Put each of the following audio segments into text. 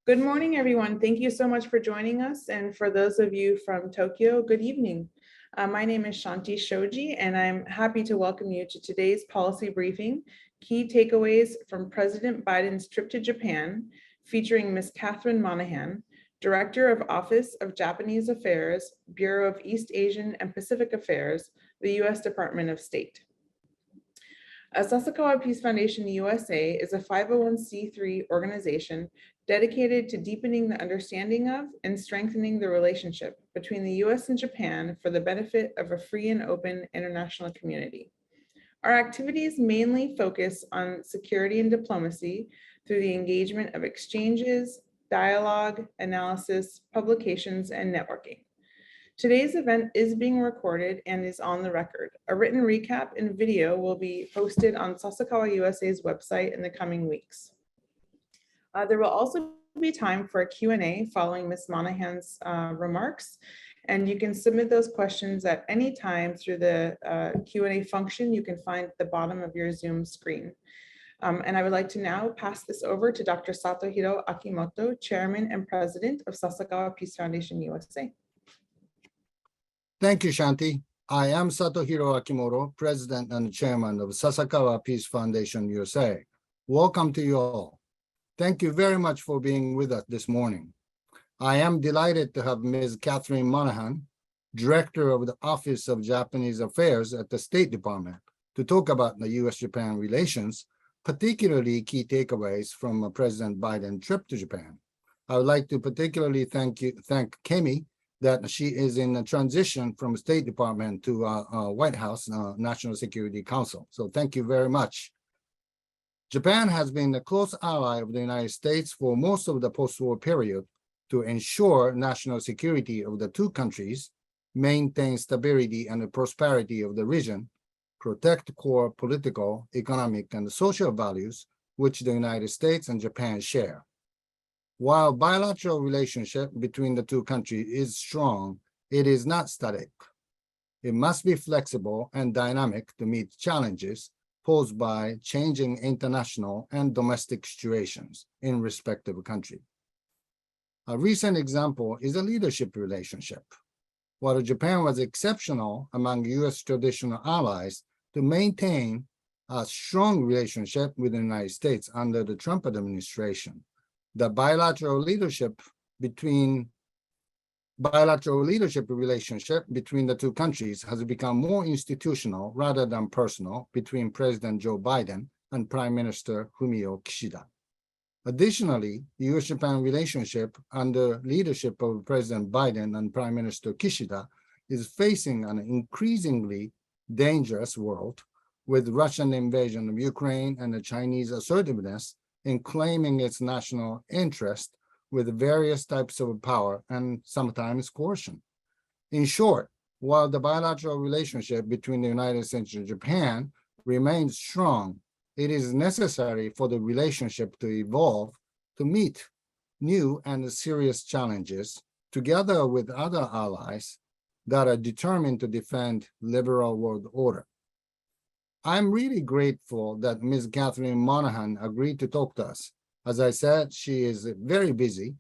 Good morning, everyone. Thank you so much for joining us. And for those of you from Tokyo, good evening. My name is Shanti Shoji, and I'm happy to welcome you to today's policy briefing, Key Takeaways from President Biden's Trip to Japan, featuring Ms. Katherine Monahan, Director of Office of Japanese Affairs, Bureau of East Asian and Pacific Affairs, the U.S. Department of State. Sasakawa Peace Foundation USA is a 501c3 organization dedicated to deepening the understanding of and strengthening the relationship between the U.S. and Japan for the benefit of a free and open international community. Our activities mainly focus on security and diplomacy through the engagement of exchanges, dialogue, analysis, publications, and networking. Today's event is being recorded and is on the record. A written recap and video will be posted on Sasakawa USA's website in the coming weeks. There will also be time for a Q&A following Ms. Monahan's remarks, and you can submit those questions at any time through the Q&A function you can find at the bottom of your Zoom screen. And I would like to now pass this over to Dr. Satohiro Akimoto, Chairman and President of Sasakawa Peace Foundation USA. Thank you, Shanti. I am Satohiro Akimoto, President and Chairman of Sasakawa Peace Foundation USA. Welcome to you all. Thank you very much for being with us this morning. I am delighted to have Ms. Katherine Monahan, Director of the Office of Japanese Affairs at the State Department, to talk about the U.S. Japan relations, particularly key takeaways from President Biden's trip to Japan. I would like to particularly thank Kemi that she is in a transition from State Department to White House National Security Council. So thank you very much. Japan has been a close ally of the United States for most of the post-war period to ensure national security of the two countries, maintain stability and the prosperity of the region, protect core political, economic, and social values which the United States and Japan share. While bilateral relationship between the two countries is strong, it is not static. It must be flexible and dynamic to meet challenges posed by changing international and domestic situations in respective country. A recent example is a leadership relationship. While Japan was exceptional among U.S. traditional allies to maintain a strong relationship with the United States under the Trump administration, the bilateral leadership relationship between the two countries has become more institutional rather than personal between President Joe Biden and Prime Minister Fumio Kishida. Additionally, the U.S.-Japan relationship under leadership of President Biden and Prime Minister Kishida is facing an increasingly dangerous world with Russian invasion of Ukraine and the Chinese assertiveness in claiming its national interest with various types of power and sometimes coercion. In short, while the bilateral relationship between the United States and Japan remains strong, it is necessary for the relationship to evolve to meet new and serious challenges together with other allies that are determined to defend liberal world order. I'm really grateful that Ms. Katherine Monahan agreed to talk to us. As I said, she is very busy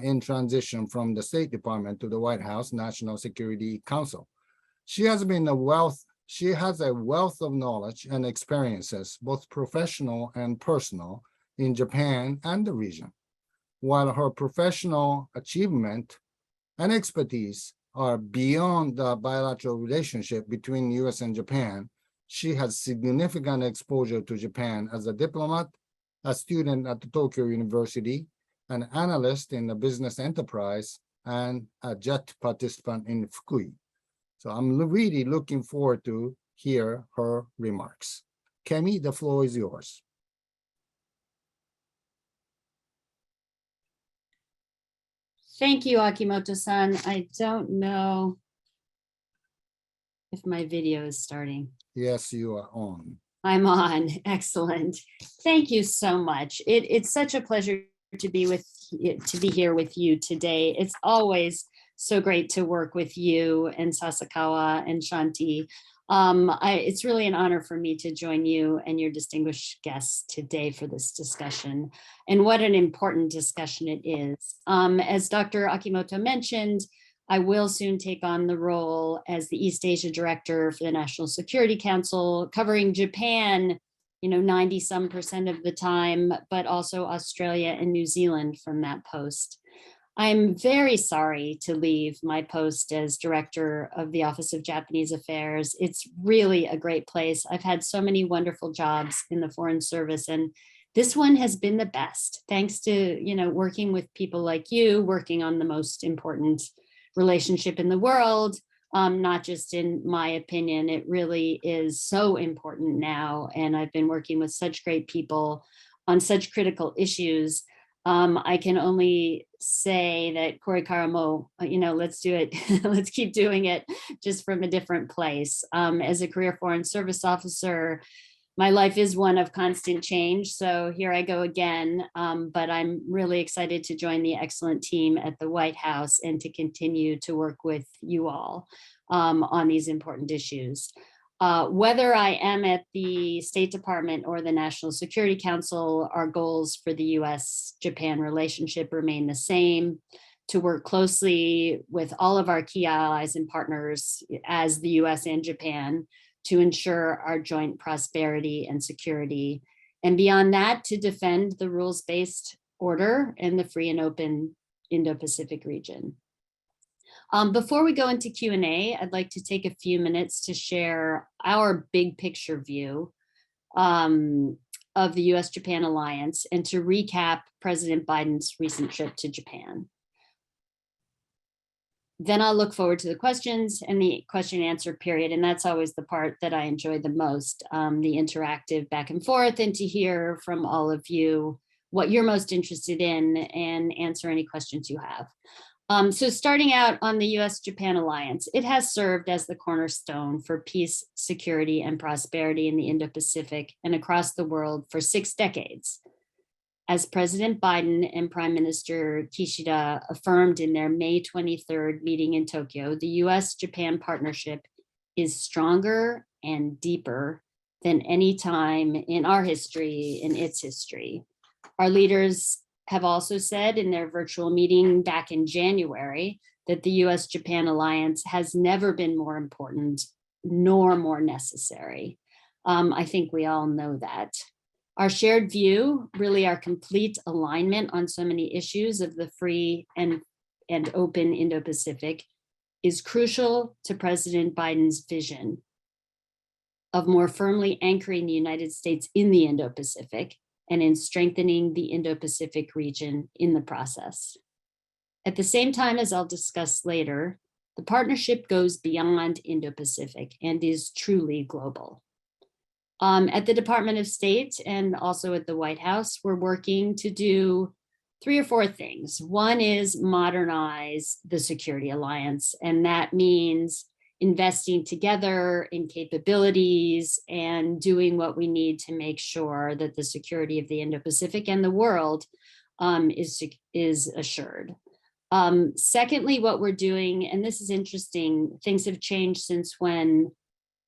in transition from the State Department to the White House National Security Council. She has a wealth of knowledge and experiences, both professional and personal, in Japan and the region. While her professional achievement and expertise are beyond the bilateral relationship between U.S. and Japan, she has significant exposure to Japan as a diplomat, a student at the Tokyo University, an analyst in the business enterprise, and a JET participant in Fukui. So I'm really looking forward to hear her remarks. Kemi, the floor is yours. Thank you, Akimoto-san. I don't know if my video is starting. Yes, you are on. I'm on. Excellent. Thank you so much. It's such a pleasure to be here with you today. It's always so great to work with you and Sasakawa and Shanti It's really an honor for me to join you and your distinguished guests today for this discussion. And what an important discussion it is. As Dr. Akimoto mentioned, I will soon take on the role as the East Asia Director for the National Security Council, covering Japan, 90-some% of the time, but also Australia and New Zealand from that post. I'm very sorry to leave my post as Director of the Office of Japanese Affairs. It's really a great place. I've had so many wonderful jobs in the Foreign Service, and this one has been the best, thanks to working with people like you, working on the most important relationship in the world, not just in my opinion. It really is so important now, and I've been working with such great people on such critical issues. I can only say that Kori Karamo, let's do it. Let's keep doing it, just from a different place. As a career Foreign Service officer, my life is one of constant change. So here I go again. But I'm really excited to join the excellent team at the White House and to continue to work with you all on these important issues. Whether I am at the State Department or the National Security Council, our goals for the U.S.-Japan relationship remain the same: to work closely with all of our key allies and partners as the U.S. and Japan to ensure our joint prosperity and security. And beyond that, to defend the rules-based order and the free and open Indo-Pacific region. Before we go into Q&A, I'd like to take a few minutes to share our big picture view of the U.S.-Japan alliance and to recap President Biden's recent trip to Japan. Then I'll look forward to the questions and the question and answer period. And that's always the part that I enjoy the most, the interactive back and forth, and to hear from all of you what you're most interested in and answer any questions you have. So starting out on the U.S.-Japan alliance, it has served as the cornerstone for peace, security, and prosperity in the Indo-Pacific and across the world for 6 decades. As President Biden and Prime Minister Kishida affirmed in their May 23rd meeting in Tokyo, the U.S.-Japan partnership is stronger and deeper than any time in our history, in its history. Our leaders have also said in their virtual meeting back in January that the U.S.-Japan alliance has never been more important nor more necessary. I think we all know that. Our shared view, really our complete alignment on so many issues of the free and open Indo-Pacific, is crucial to President Biden's vision of more firmly anchoring the United States in the Indo-Pacific and in strengthening the Indo-Pacific region in the process. At the same time, as I'll discuss later, the partnership goes beyond Indo-Pacific and is truly global. At the Department of State and also at the White House, we're working to do 3 or 4 things. One is modernize the security alliance, and that means investing together in capabilities and doing what we need to make sure that the security of the Indo-Pacific and the world is assured. Secondly, what we're doing, and this is interesting, things have changed since when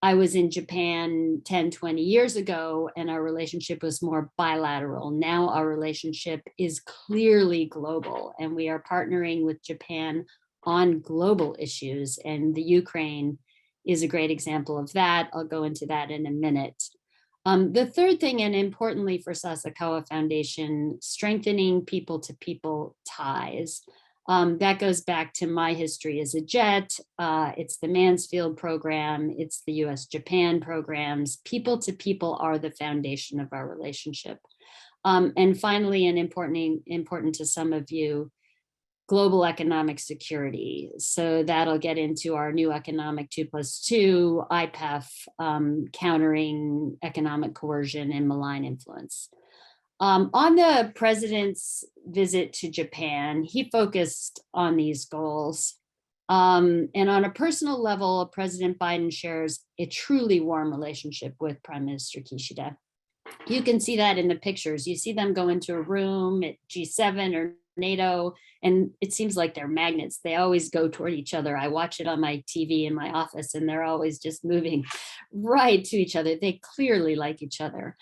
I was in Japan 10, 20 years ago, and our relationship was more bilateral. Now our relationship is clearly global, and we are partnering with Japan on global issues, and the Ukraine is a great example of that. I'll go into that in a minute. The third thing, and importantly for Sasakawa Foundation, strengthening people-to-people ties. That goes back to my history as a JET. It's the Mansfield program, it's the U.S.-Japan programs. People-to-people are the foundation of our relationship. And finally, and important to some of you, global economic security. So that'll get into our new economic 2+2, IPEF, countering economic coercion and malign influence. On the president's visit to Japan, he focused on these goals. And on a personal level, President Biden shares a truly warm relationship with Prime Minister Kishida. You can see that in the pictures. You see them go into a room at G7 or NATO, and it seems like they're magnets. They always go toward each other. I watch it on my TV in my office, and they're always just moving right to each other. They clearly like each other.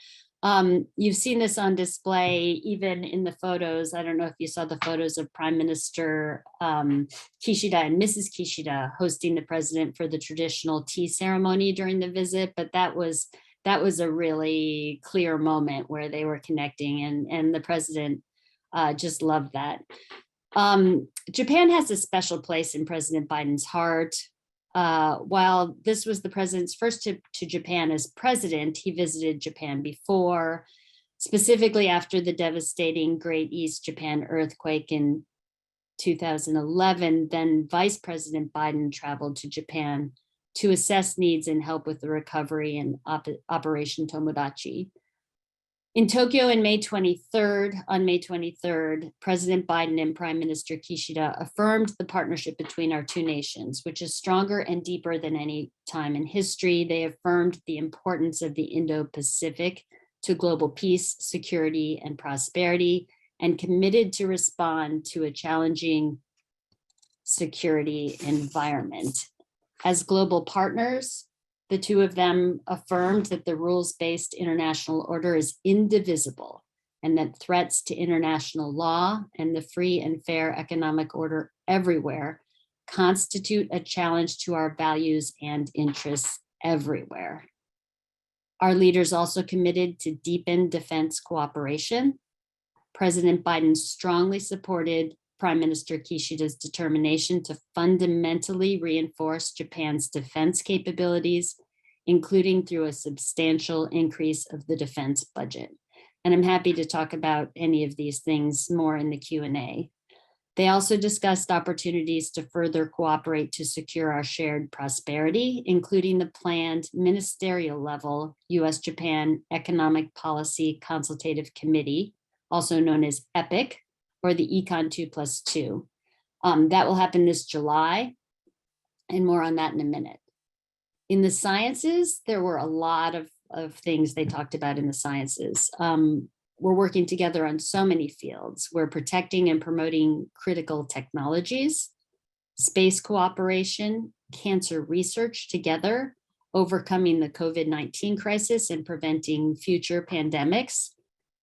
You've seen this on display even in the photos. I don't know if you saw the photos of Prime Minister Kishida and Mrs. Kishida hosting the president for the traditional tea ceremony during the visit, but that was a really clear moment where they were connecting, and the president just loved that. Japan has a special place in President Biden's heart. While this was the president's first trip to Japan as president, he visited Japan before, specifically after the devastating Great East Japan earthquake in 2011. Then Vice President Biden traveled to Japan to assess needs and help with the recovery and Operation Tomodachi. In Tokyo on May 23rd, President Biden and Prime Minister Kishida affirmed the partnership between our two nations, which is stronger and deeper than any time in history. They affirmed the importance of the Indo-Pacific to global peace, security, and prosperity, and committed to respond to a challenging security environment. As global partners, the two of them affirmed that the rules-based international order is indivisible and that threats to international law and the free and fair economic order everywhere constitute a challenge to our values and interests everywhere. Our leaders also committed to deepen defense cooperation. President Biden strongly supported Prime Minister Kishida's determination to fundamentally reinforce Japan's defense capabilities, including through a substantial increase of the defense budget. And I'm happy to talk about any of these things more in the Q&A. They also discussed opportunities to further cooperate to secure our shared prosperity, including the planned ministerial level U.S. Japan Economic Policy Consultative Committee, also known as EPIC, or the Econ 2+2. That will happen this July, and more on that in a minute. In the sciences, there were a lot of things they talked about in the sciences. We're working together on so many fields. We're protecting and promoting critical technologies, space cooperation, cancer research together, overcoming the COVID-19 crisis and preventing future pandemics,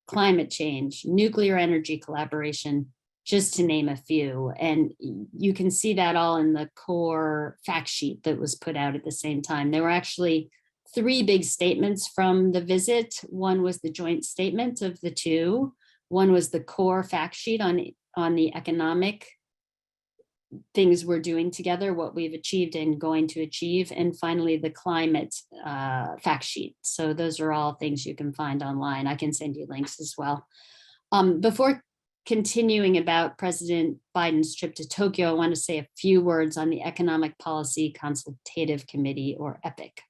climate change, nuclear energy collaboration, just to name a few. And you can see that all in the core fact sheet that was put out at the same time. There were actually 3 big statements from the visit. One was the joint statement of the two. One was the core fact sheet on the economic things we're doing together, what we've achieved and going to achieve. And finally, the climate fact sheet. So those are all things you can find online. I can send you links as well. Before continuing about President Biden's trip to Tokyo, I want to say a few words on the Economic Policy Consultative Committee, or EPIC.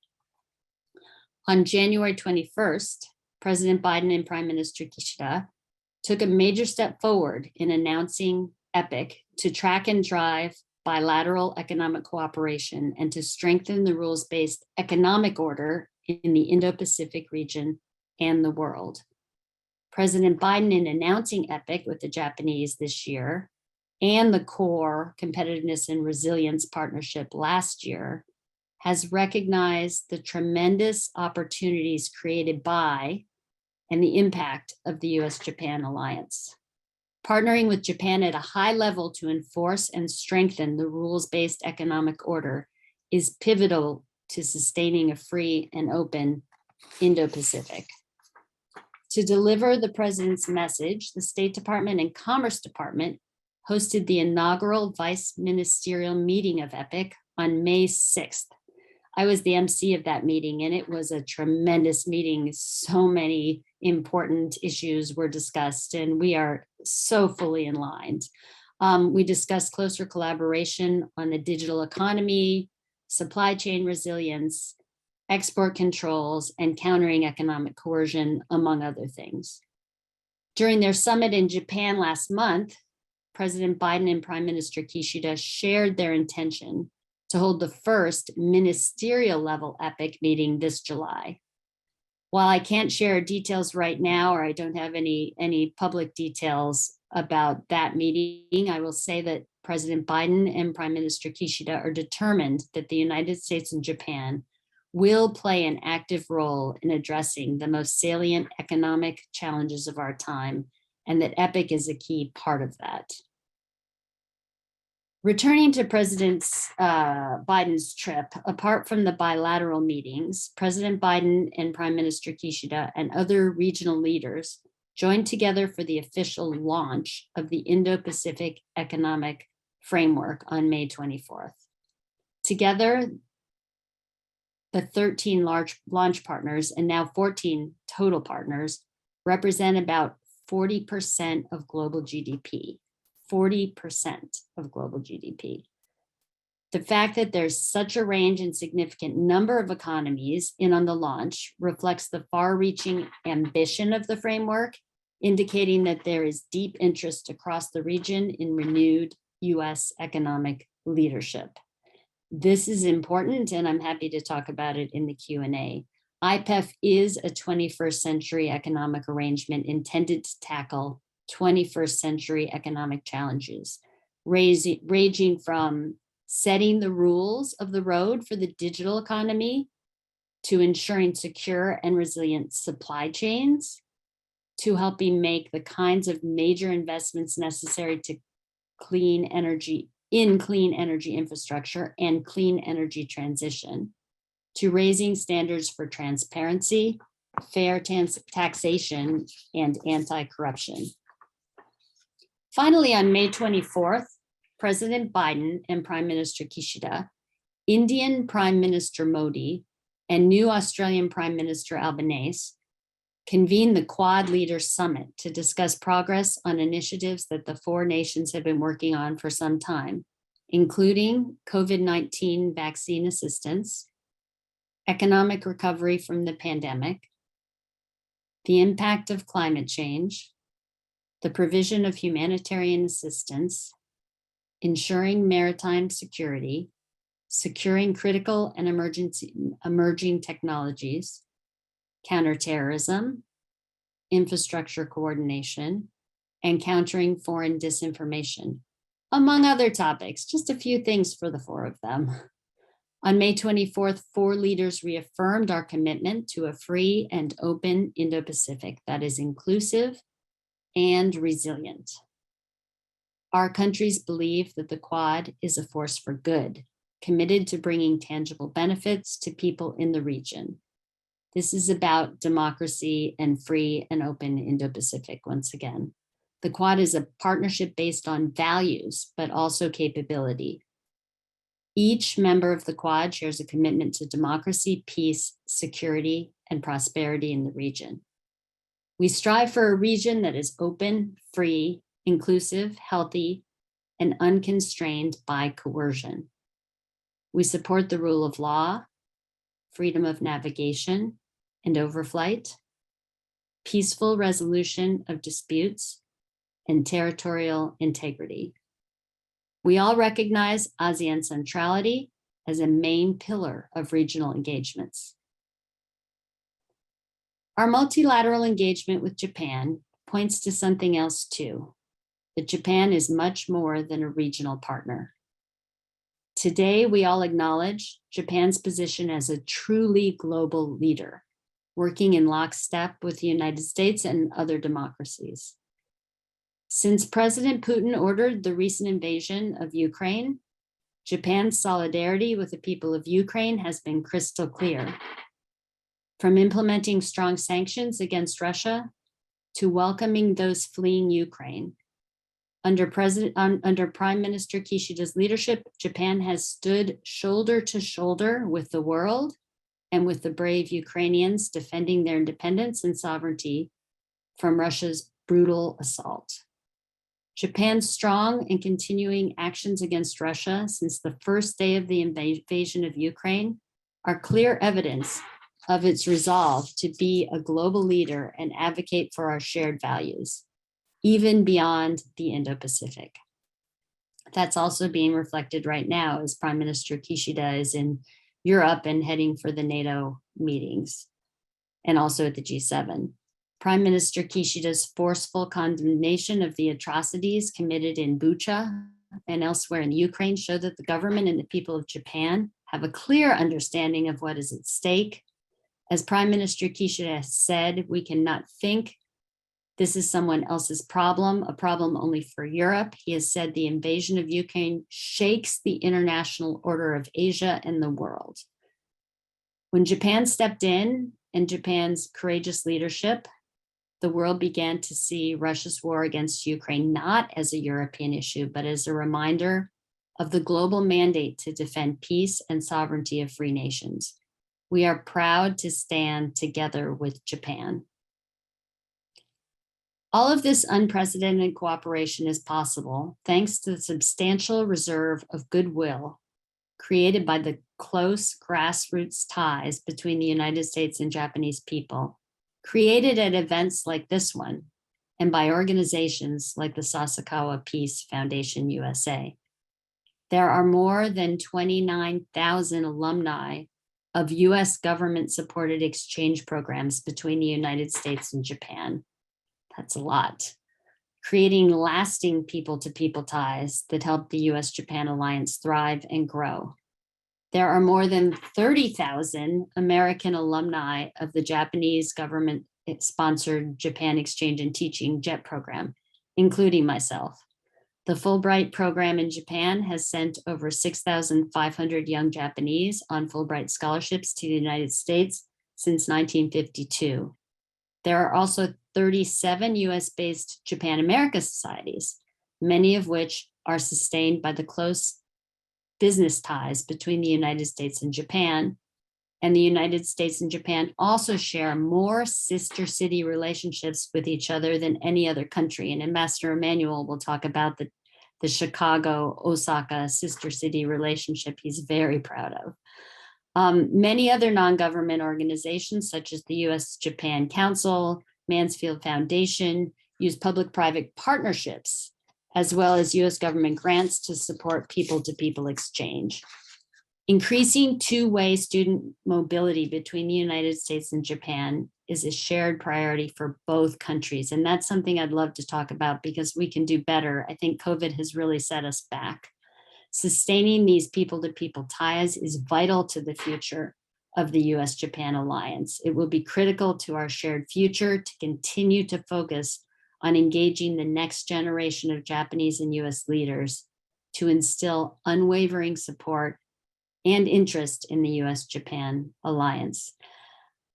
On January 21st, President Biden and Prime Minister Kishida took a major step forward in announcing EPIC to track and drive bilateral economic cooperation and to strengthen the rules-based economic order in the Indo-Pacific region and the world. President Biden, in announcing EPIC with the Japanese this year and the core Competitiveness and Resilience Partnership last year, has recognized the tremendous opportunities created by and the impact of the U.S. Japan alliance. Partnering with Japan at a high level to enforce and strengthen the rules-based economic order is pivotal to sustaining a free and open Indo-Pacific. To deliver the president's message, the State Department and Commerce Department hosted the inaugural vice ministerial meeting of EPIC on May 6th. I was the MC of that meeting, and it was a tremendous meeting. So many important issues were discussed, and we are so fully aligned. We discussed closer collaboration on the digital economy, supply chain resilience, export controls, and countering economic coercion, among other things. During their summit in Japan last month, President Biden and Prime Minister Kishida shared their intention to hold the first ministerial level EPIC meeting this July. While I can't share details right now, or I don't have any public details, about that meeting, I will say that President Biden and Prime Minister Kishida are determined that the United States and Japan will play an active role in addressing the most salient economic challenges of our time, and that EPIC is a key part of that. Returning to President Biden's trip, apart from the bilateral meetings, President Biden and Prime Minister Kishida and other regional leaders joined together for the official launch of the Indo-Pacific Economic Framework on May 24th. Together, the 13 launch partners and now 14 total partners represent about 40% of global GDP. 40% of global GDP. The fact that there's such a range and significant number of economies in on the launch reflects the far-reaching ambition of the framework, indicating that there is deep interest across the region in renewed U.S. economic leadership. This is important, and I'm happy to talk about it in the Q&A. IPEF is a 21st century economic arrangement intended to tackle 21st century economic challenges, ranging from setting the rules of the road for the digital economy to ensuring secure and resilient supply chains, to helping make the kinds of major investments necessary to clean energy infrastructure and clean energy transition, to raising standards for transparency, fair taxation, and anti-corruption. Finally, on May 24th, President Biden and Prime Minister Kishida, Indian Prime Minister Modi, and new Australian Prime Minister Albanese convened the Quad Leaders Summit to discuss progress on initiatives that the four nations have been working on for some time, including COVID-19 vaccine assistance, economic recovery from the pandemic, the impact of climate change, the provision of humanitarian assistance, ensuring maritime security, securing critical and emerging technologies, counterterrorism, infrastructure coordination, and countering foreign disinformation, among other topics, just a few things for the four of them. On May 24th, four leaders reaffirmed our commitment to a free and open Indo-Pacific that is inclusive and resilient. Our countries believe that the Quad is a force for good, committed to bringing tangible benefits to people in the region. This is about democracy and free and open Indo-Pacific once again. The Quad is a partnership based on values, but also capability. Each member of the Quad shares a commitment to democracy, peace, security, and prosperity in the region. We strive for a region that is open, free, inclusive, healthy, and unconstrained by coercion. We support the rule of law, freedom of navigation and overflight, peaceful resolution of disputes, and territorial integrity. We all recognize ASEAN centrality as a main pillar of regional engagements. Our multilateral engagement with Japan points to something else too, that Japan is much more than a regional partner. Today, we all acknowledge Japan's position as a truly global leader, working in lockstep with the United States and other democracies. Since President Putin ordered the recent invasion of Ukraine, Japan's solidarity with the people of Ukraine has been crystal clear. From implementing strong sanctions against Russia to welcoming those fleeing Ukraine. Under Prime Minister Kishida's leadership, Japan has stood shoulder to shoulder with the world and with the brave Ukrainians defending their independence and sovereignty from Russia's brutal assault. Japan's strong and continuing actions against Russia since the first day of the invasion of Ukraine are clear evidence of its resolve to be a global leader and advocate for our shared values, even beyond the Indo-Pacific. That's also being reflected right now as Prime Minister Kishida is in Europe and heading for the NATO meetings, and also at the G7. Prime Minister Kishida's forceful condemnation of the atrocities committed in Bucha and elsewhere in Ukraine show that the government and the people of Japan have a clear understanding of what is at stake. As Prime Minister Kishida said, we cannot think this is someone else's problem, a problem only for Europe. He has said the invasion of Ukraine shakes the international order of Asia and the world. When Japan stepped in and Japan's courageous leadership, the world began to see Russia's war against Ukraine not as a European issue, but as a reminder of the global mandate to defend peace and sovereignty of free nations. We are proud to stand together with Japan. All of this unprecedented cooperation is possible thanks to the substantial reserve of goodwill created by the close grassroots ties between the United States and Japanese people, created at events like this one, and by organizations like the Sasakawa Peace Foundation USA. There are more than 29,000 alumni of US government-supported exchange programs between the United States and Japan. That's a lot. Creating lasting people-to-people ties that help the US-Japan alliance thrive and grow. There are more than 30,000 American alumni of the Japanese government-sponsored Japan Exchange and Teaching JET program, including myself. The Fulbright program in Japan has sent over 6,500 young Japanese on Fulbright scholarships to the United States since 1952. There are also 37 US-based Japan-America societies, many of which are sustained by the close business ties between the United States and Japan. And the United States and Japan also share more sister city relationships with each other than any other country. And Ambassador Emmanuel will talk about the Chicago-Osaka sister city relationship he's very proud of. Many other non-government organizations, such as the U.S. Japan Council, Mansfield Foundation, use public-private partnerships, as well as U.S. government grants to support people-to-people exchange. Increasing two-way student mobility between the United States and Japan is a shared priority for both countries. And that's something I'd love to talk about because we can do better. I think COVID has really set us back. Sustaining these people-to-people ties is vital to the future of the US-Japan alliance. It will be critical to our shared future to continue to focus on engaging the next generation of Japanese and US leaders to instill unwavering support and interest in the US-Japan alliance.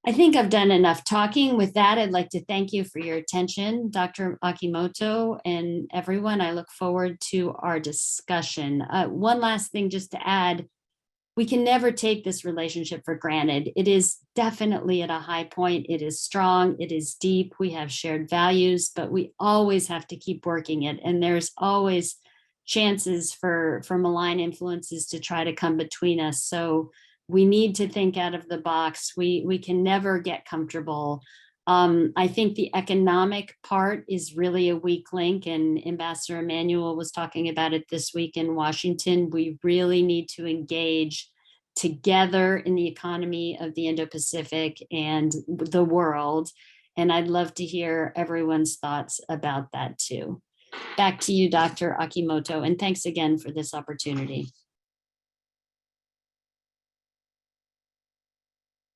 I think I've done enough talking. With that, I'd like to thank you for your attention, Dr. Akimoto and everyone. I look forward to our discussion. One last thing just to add, we can never take this relationship for granted. It is definitely at a high point. It is strong, it is deep, we have shared values, but we always have to keep working it. And there's always chances for malign influences to try to come between us. So we need to think out of the box. We can never get comfortable. I think the economic part is really a weak link, and Ambassador Emmanuel was talking about it this week in Washington. We really need to engage together in the economy of the Indo-Pacific and the world. And I'd love to hear everyone's thoughts about that too. Back to you, Dr. Akimoto, and thanks again for this opportunity.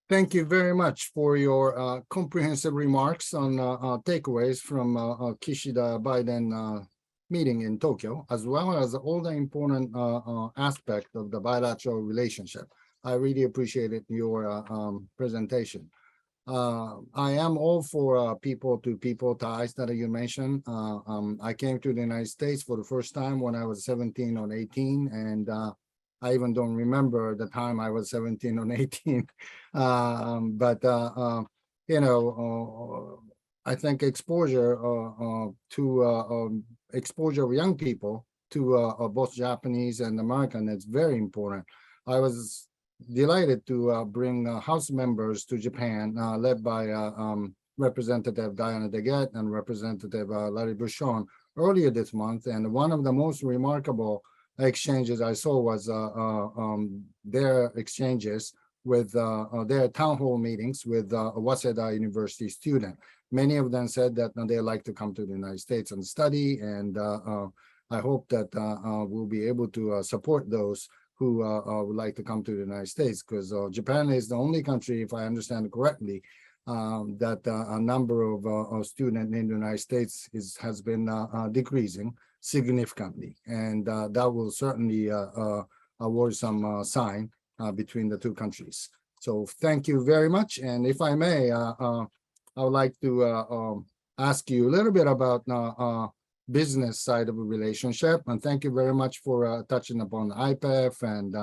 Thank you very much for your comprehensive remarks on takeaways from Kishida-Biden meeting in Tokyo, as well as all the important aspects of the bilateral relationship. I really appreciated your presentation. I am all for people-to-people ties that you mentioned. I came to the United States for the first time when I was 17 or 18, and I even don't remember the time I was 17 or 18. You know, I think exposure exposure of young people to both Japanese and American is very important. I was delighted to bring House members to Japan, led by Representative Diana DeGette and Representative Larry Bushon earlier this month. And one of the most remarkable exchanges I saw was their exchanges with their town hall meetings with a Waseda University student. Many of them said that they like to come to the United States and study, and I hope that we'll be able to support those who would like to come to the United States, because Japan is the only country, if I understand correctly, that a number of students in the United States has been decreasing significantly, and that will certainly award some sign between the two countries. So thank you very much, and if I may, I would like to ask you a little bit about business side of a relationship, and thank you very much for touching upon IPEF and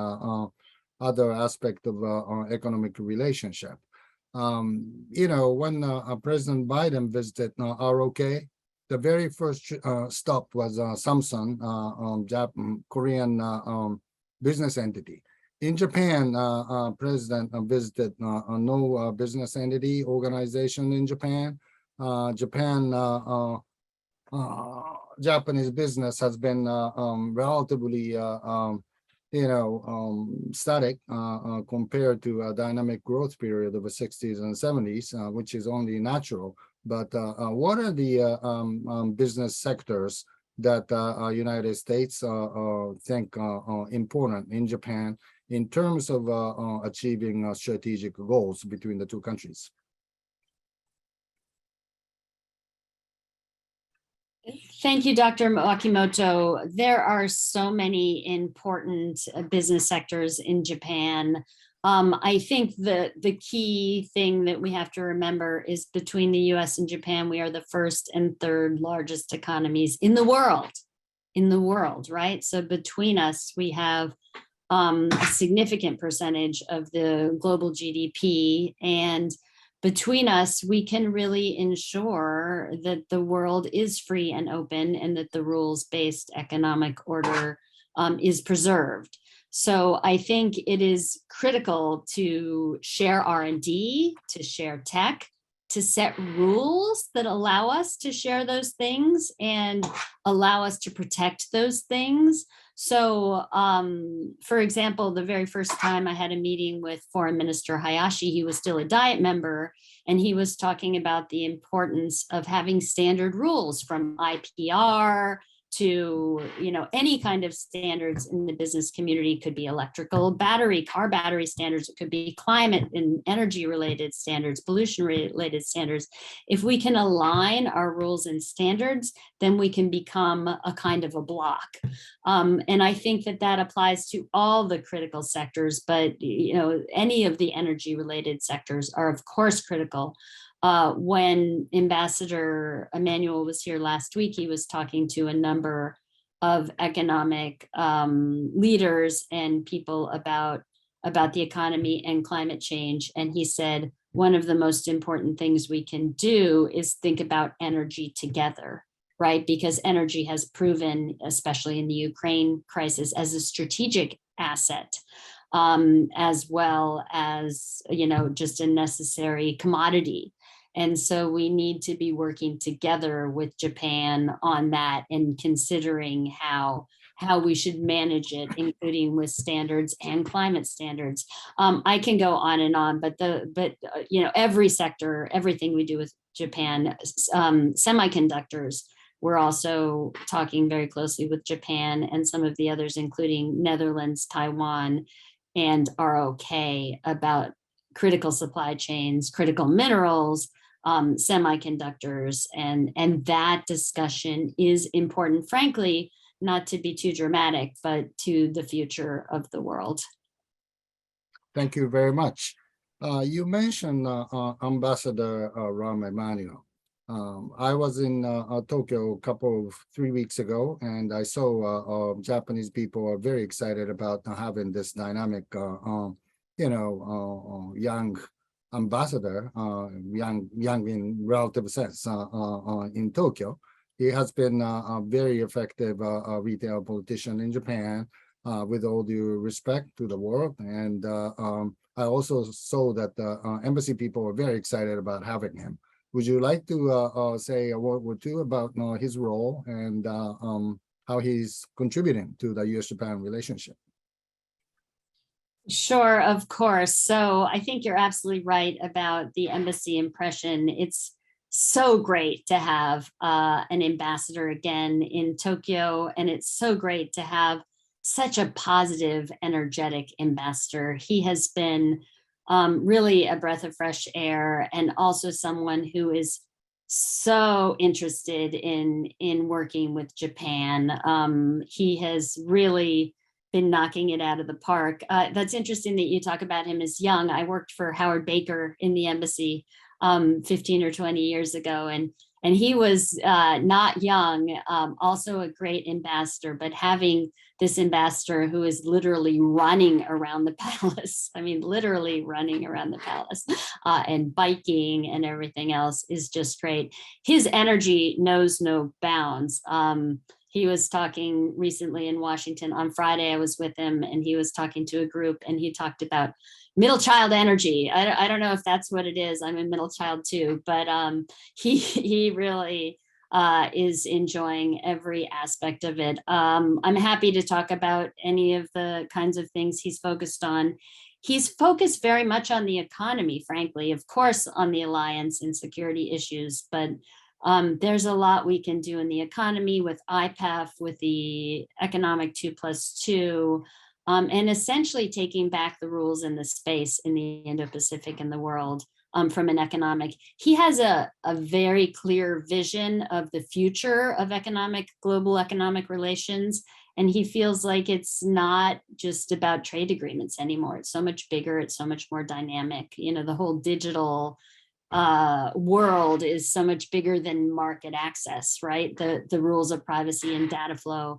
other aspect of economic relationship. You know, when President Biden visited ROK, the very first stop was Samsung, Korean business entity. In Japan, President visited no business entity organization in Japan. Japanese business has been relatively, static compared to a dynamic growth period of the 60s and 70s, which is only natural. But what are the business sectors that United States think important in Japan in terms of achieving strategic goals between the two countries? Thank you, Dr. Akimoto. There are so many important business sectors in Japan. I think the key thing that we have to remember is between the US and Japan, we are the first and third largest economies in the world, right? So between us, we have a significant percentage of the global GDP, and between us, we can really ensure that the world is free and open and that the rules-based economic order is preserved. So I think it is critical to share R&D, to share tech, to set rules that allow us to share those things and allow us to protect those things. So, for example, the very first time I had a meeting with Foreign Minister Hayashi, he was still a Diet member, and he was talking about the importance of having standard rules from IPR to, any kind of standards in the business community. Could be electrical car battery standards. It could be climate and energy related standards, pollution related standards. If we can align our rules and standards, then we can become a kind of a block. And I think that applies to all the critical sectors, but any of the energy related sectors are of course critical. When Ambassador Emmanuel was here last week, he was talking to a number of economic leaders and people about the economy and climate change. And he said, one of the most important things we can do is think about energy together, right? Because energy has proven, especially in the Ukraine crisis, as a strategic asset, as well as, just a necessary commodity. And so we need to be working together with Japan on that and considering how we should manage it, including with standards and climate standards. I can go on and on, but every sector, everything we do with Japan, semiconductors, we're also talking very closely with Japan and some of the others, including Netherlands, Taiwan, and ROK, about critical supply chains, critical minerals, semiconductors, and that discussion is important, frankly, not to be too dramatic, but to the future of the world. Thank you very much. You mentioned Ambassador Rahm Emanuel. I was in Tokyo 3 weeks ago, and I saw Japanese people are very excited about having this dynamic, young ambassador, young in relative sense, in Tokyo. He has been a very effective retail politician in Japan, with all due respect to the world. And I also saw that the embassy people are very excited about having him. Would you like to say a word or two about his role and how he's contributing to the U.S. Japan relationship? Sure, of course. So I think you're absolutely right about the embassy impression. It's so great to have an ambassador again in Tokyo, and it's so great to have such a positive, energetic ambassador. He has been really a breath of fresh air, and also someone who is so interested in working with Japan. He has really been knocking it out of the park. That's interesting that you talk about him as young. I worked for Howard Baker in the embassy 15 or 20 years ago, and he was not young, also a great ambassador, but having this ambassador who is literally running around the palace, I mean, literally running around the palace and biking and everything else is just great. His energy knows no bounds. He was talking recently in Washington on Friday. I was with him and he was talking to a group, and he talked about middle child energy. I don't know if that's what it is. I'm a middle child too, but he really is enjoying every aspect of it. I'm happy to talk about any of the kinds of things he's focused on. He's focused very much on the economy, frankly, of course, on the alliance and security issues, but there's a lot we can do in the economy with IPEF, with the economic 2+2, and essentially taking back the rules in the space in the Indo-Pacific and the world from an economic. He has a very clear vision of the future of global economic relations. And he feels like it's not just about trade agreements anymore. It's so much bigger. It's so much more dynamic. You know, the whole digital world is so much bigger than market access, right? The rules of privacy and data flow.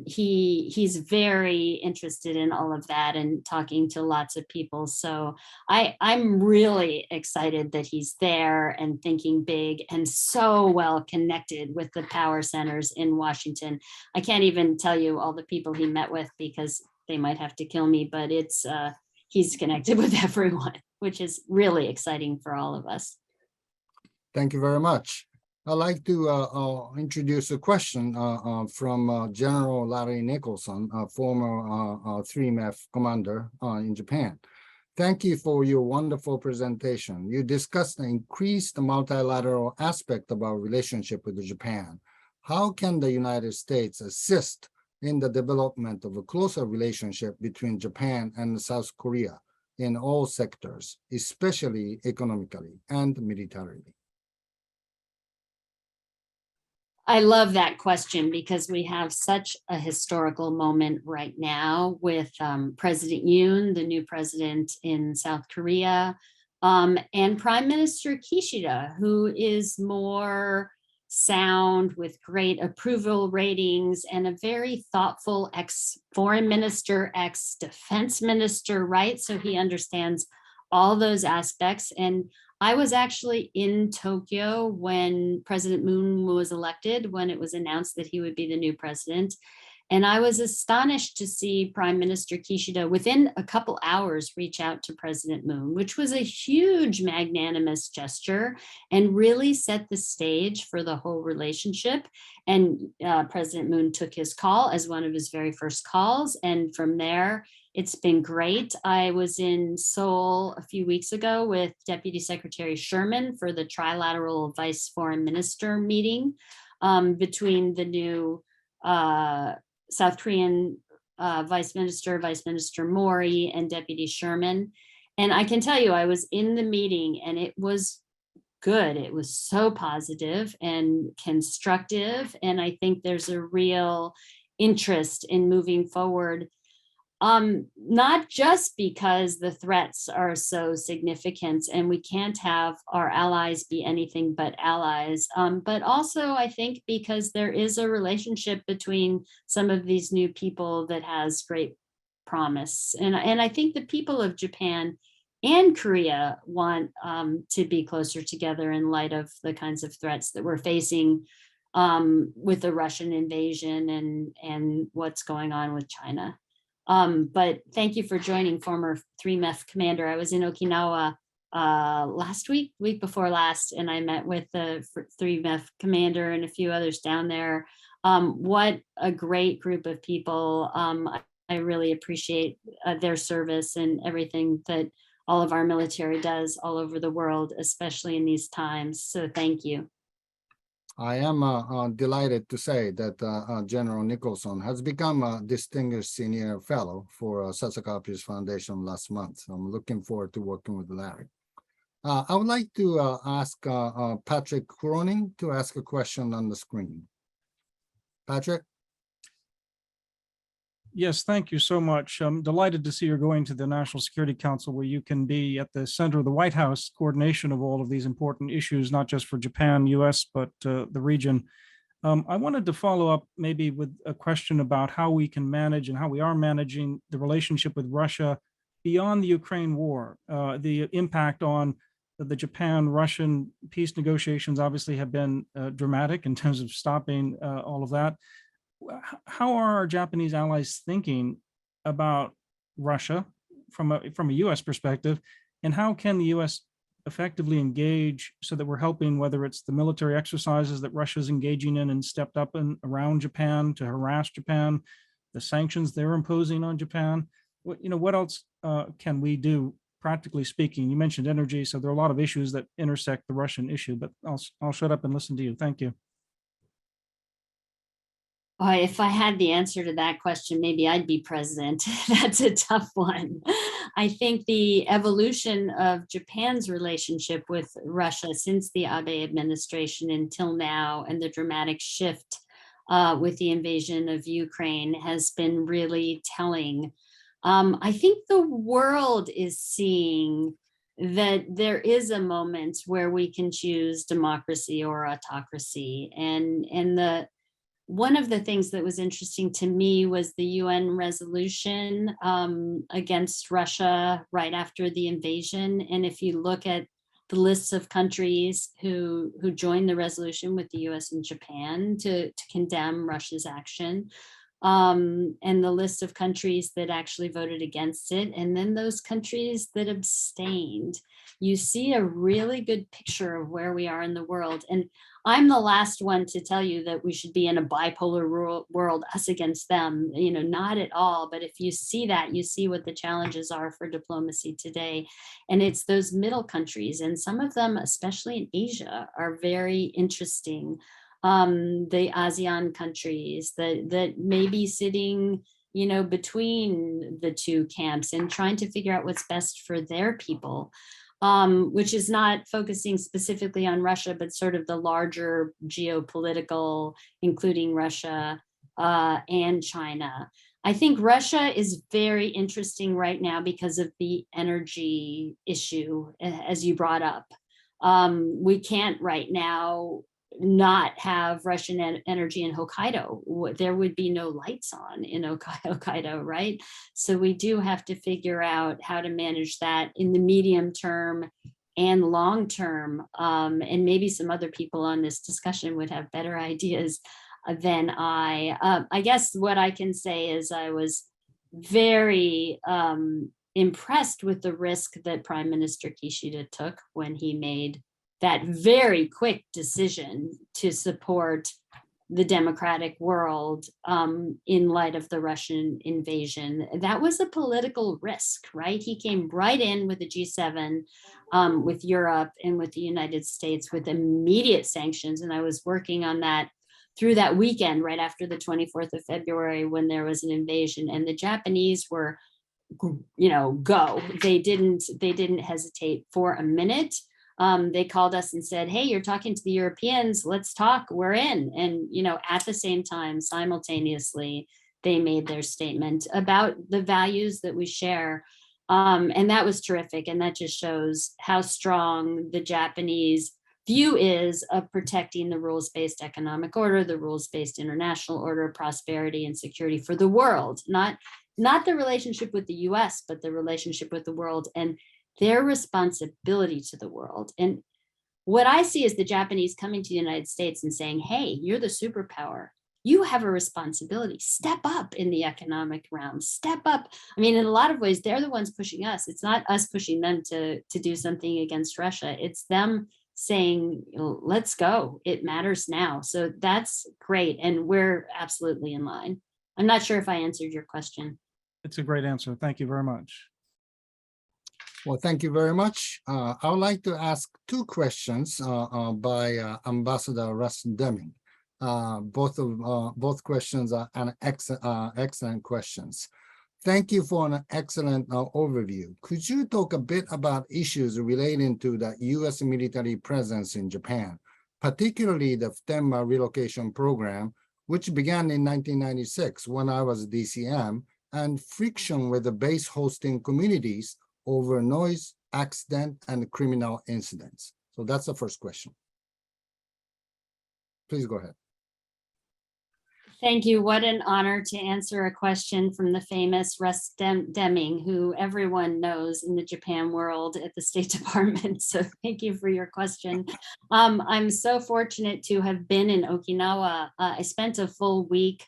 He's very interested in all of that and talking to lots of people. So I'm really excited that he's there and thinking big and so well connected with the power centers in Washington. I can't even tell you all the people he met with because they might have to kill me, but it's he's connected with everyone, which is really exciting for all of us. Thank you very much. I'd like to introduce a question from General Larry Nicholson, former 3MEF commander in Japan. Thank you for your wonderful presentation. You discussed the increased multilateral aspect of our relationship with Japan. How can the United States assist in the development of a closer relationship between Japan and South Korea in all sectors, especially economically and militarily? I love that question because we have such a historical moment right now with President Yoon, the new president in South Korea, and Prime Minister Kishida, who is more sound with great approval ratings and a very thoughtful ex-foreign minister, ex-defense minister, right? So he understands all those aspects. And I was actually in Tokyo when President Moon was elected, when it was announced that he would be the new president. And I was astonished to see Prime Minister Kishida within a couple hours reach out to President Moon, which was a huge magnanimous gesture and really set the stage for the whole relationship. And President Moon took his call as one of his very first calls. And from there, it's been great. I was in Seoul a few weeks ago with Deputy Secretary Sherman for the trilateral Vice Foreign Minister meeting between the new South Korean Vice Minister Mori and Deputy Sherman. And I can tell you, I was in the meeting and it was good. It was so positive and constructive. And I think there's a real interest in moving forward. Not just because the threats are so significant and we can't have our allies be anything but allies, but also I think because there is a relationship between some of these new people that has great promise. And I think the people of Japan and Korea want to be closer together in light of the kinds of threats that we're facing with the Russian invasion and what's going on with China. But thank you for joining, former 3MEF commander. I was in Okinawa week before last, and I met with the 3MEF commander and a few others down there. What a great group of people. I really appreciate their service and everything that all of our military does all over the world, especially in these times. So thank you. I am delighted to say that General Nicholson has become a distinguished senior fellow for Sasakawa Peace Foundation last month. I'm looking forward to working with Larry. I would like to ask Patrick Cronin to ask a question on the screen. Patrick? Yes, thank you so much. I'm delighted to see you're going to the National Security Council, where you can be at the center of the White House coordination of all of these important issues, not just for Japan, US, but the region. I wanted to follow up maybe with a question about how we can manage and how we are managing the relationship with Russia beyond the Ukraine war. The impact on the Japan-Russian peace negotiations obviously have been dramatic in terms of stopping all of that. How are our Japanese allies thinking about Russia from a U.S. perspective, and how can the U.S. effectively engage so that we're helping, whether it's the military exercises that Russia's engaging in and stepped up and around Japan to harass Japan, the sanctions they're imposing on Japan? What else can we do, practically speaking? You mentioned energy, so there are a lot of issues that intersect the Russian issue, but I'll shut up and listen to you. Thank you. If I had the answer to that question, maybe I'd be president. That's a tough one. I think the evolution of Japan's relationship with Russia since the Abe administration until now, and the dramatic shift with the invasion of Ukraine, has been really telling. I think the world is seeing that there is a moment where we can choose democracy or autocracy, and one of the things that was interesting to me was the UN resolution against Russia right after the invasion. And if you look at the lists of countries who joined the resolution with the US and Japan to condemn Russia's action, and the list of countries that actually voted against it, and then those countries that abstained, you see a really good picture of where we are in the world. And I'm the last one to tell you that we should be in a bipolar world, us against them, not at all. But if you see that, you see what the challenges are for diplomacy today. And it's those middle countries, and some of them, especially in Asia, are very interesting. The ASEAN countries that may be sitting, between the two camps and trying to figure out what's best for their people. Which is not focusing specifically on Russia, but sort of the larger geopolitical, including Russia and China. I think Russia is very interesting right now because of the energy issue, as you brought up. We can't right now not have Russian energy in Hokkaido. There would be no lights on in Hokkaido, right? So we do have to figure out how to manage that in the medium term and long term. And maybe some other people on this discussion would have better ideas than I. I guess what I can say is I was very impressed with the risk that Prime Minister Kishida took when he made that very quick decision to support the democratic world in light of the Russian invasion. That was a political risk, right? He came right in with the G7, with Europe and with the United States with immediate sanctions. And I was working on that through that weekend, right after the 24th of February, when there was an invasion, and the Japanese were, go. They didn't hesitate for a minute. They called us and said, hey, you're talking to the Europeans, let's talk, we're in. And, at the same time, simultaneously, they made their statement about the values that we share. And that was terrific. And that just shows how strong the Japanese view is of protecting the rules-based economic order, the rules-based international order, prosperity and security for the world, not the relationship with the US, but the relationship with the world and their responsibility to the world. And what I see is the Japanese coming to the United States and saying, hey, you're the superpower. You have a responsibility. Step up in the economic realm. Step up. I mean, in a lot of ways, they're the ones pushing us. It's not us pushing them to do something against Russia. It's them saying, let's go. It matters now. So that's great. And we're absolutely in line. I'm not sure if I answered your question. It's a great answer. Thank you very much. Well, thank you very much. I would like to ask two questions by Ambassador Russ Deming. Both questions are excellent questions. Thank you for an excellent overview. Could you talk a bit about issues relating to the U.S. military presence in Japan, particularly the Phtenma relocation program, which began in 1996 when I was DCM, and friction with the base hosting communities over noise, accident, and criminal incidents? So that's the first question. Please go ahead. Thank you. What an honor to answer a question from the famous Russ Deming, who everyone knows in the Japan world at the State Department. So thank you for your question. I'm so fortunate to have been in Okinawa. I spent a full week,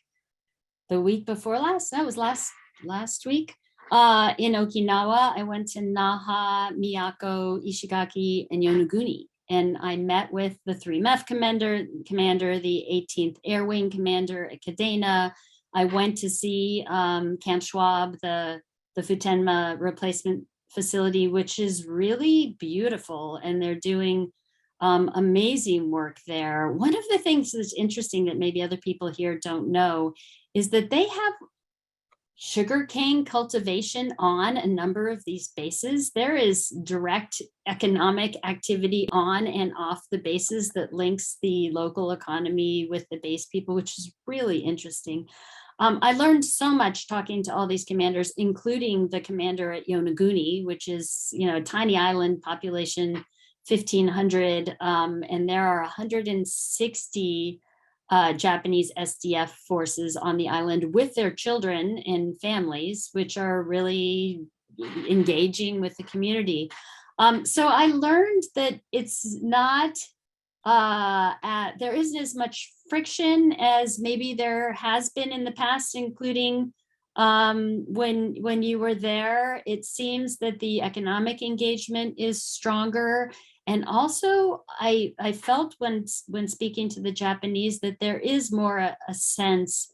the week before last, that was last week. In Okinawa, I went to Naha, Miyako, Ishigaki, and Yonaguni. And I met with the 3 MEF commander, the 18th Air Wing commander at Kadena. I went to see Camp Schwab, the Phtenma replacement facility, which is really beautiful. And they're doing amazing work there. One of the things that's interesting that maybe other people here don't know is that they have sugarcane cultivation on a number of these bases. There is direct economic activity on and off the bases that links the local economy with the base people, which is really interesting. I learned so much talking to all these commanders, including the commander at Yonaguni, which is, you know, a tiny island, population 1,500, and there are 160 Japanese SDF forces on the island with their children and families, which are really engaging with the community. So I learned that it's not, there isn't as much friction as maybe there has been in the past, including when you were there. It seems that the economic engagement is stronger. And also, I felt when speaking to the Japanese that there is more a sense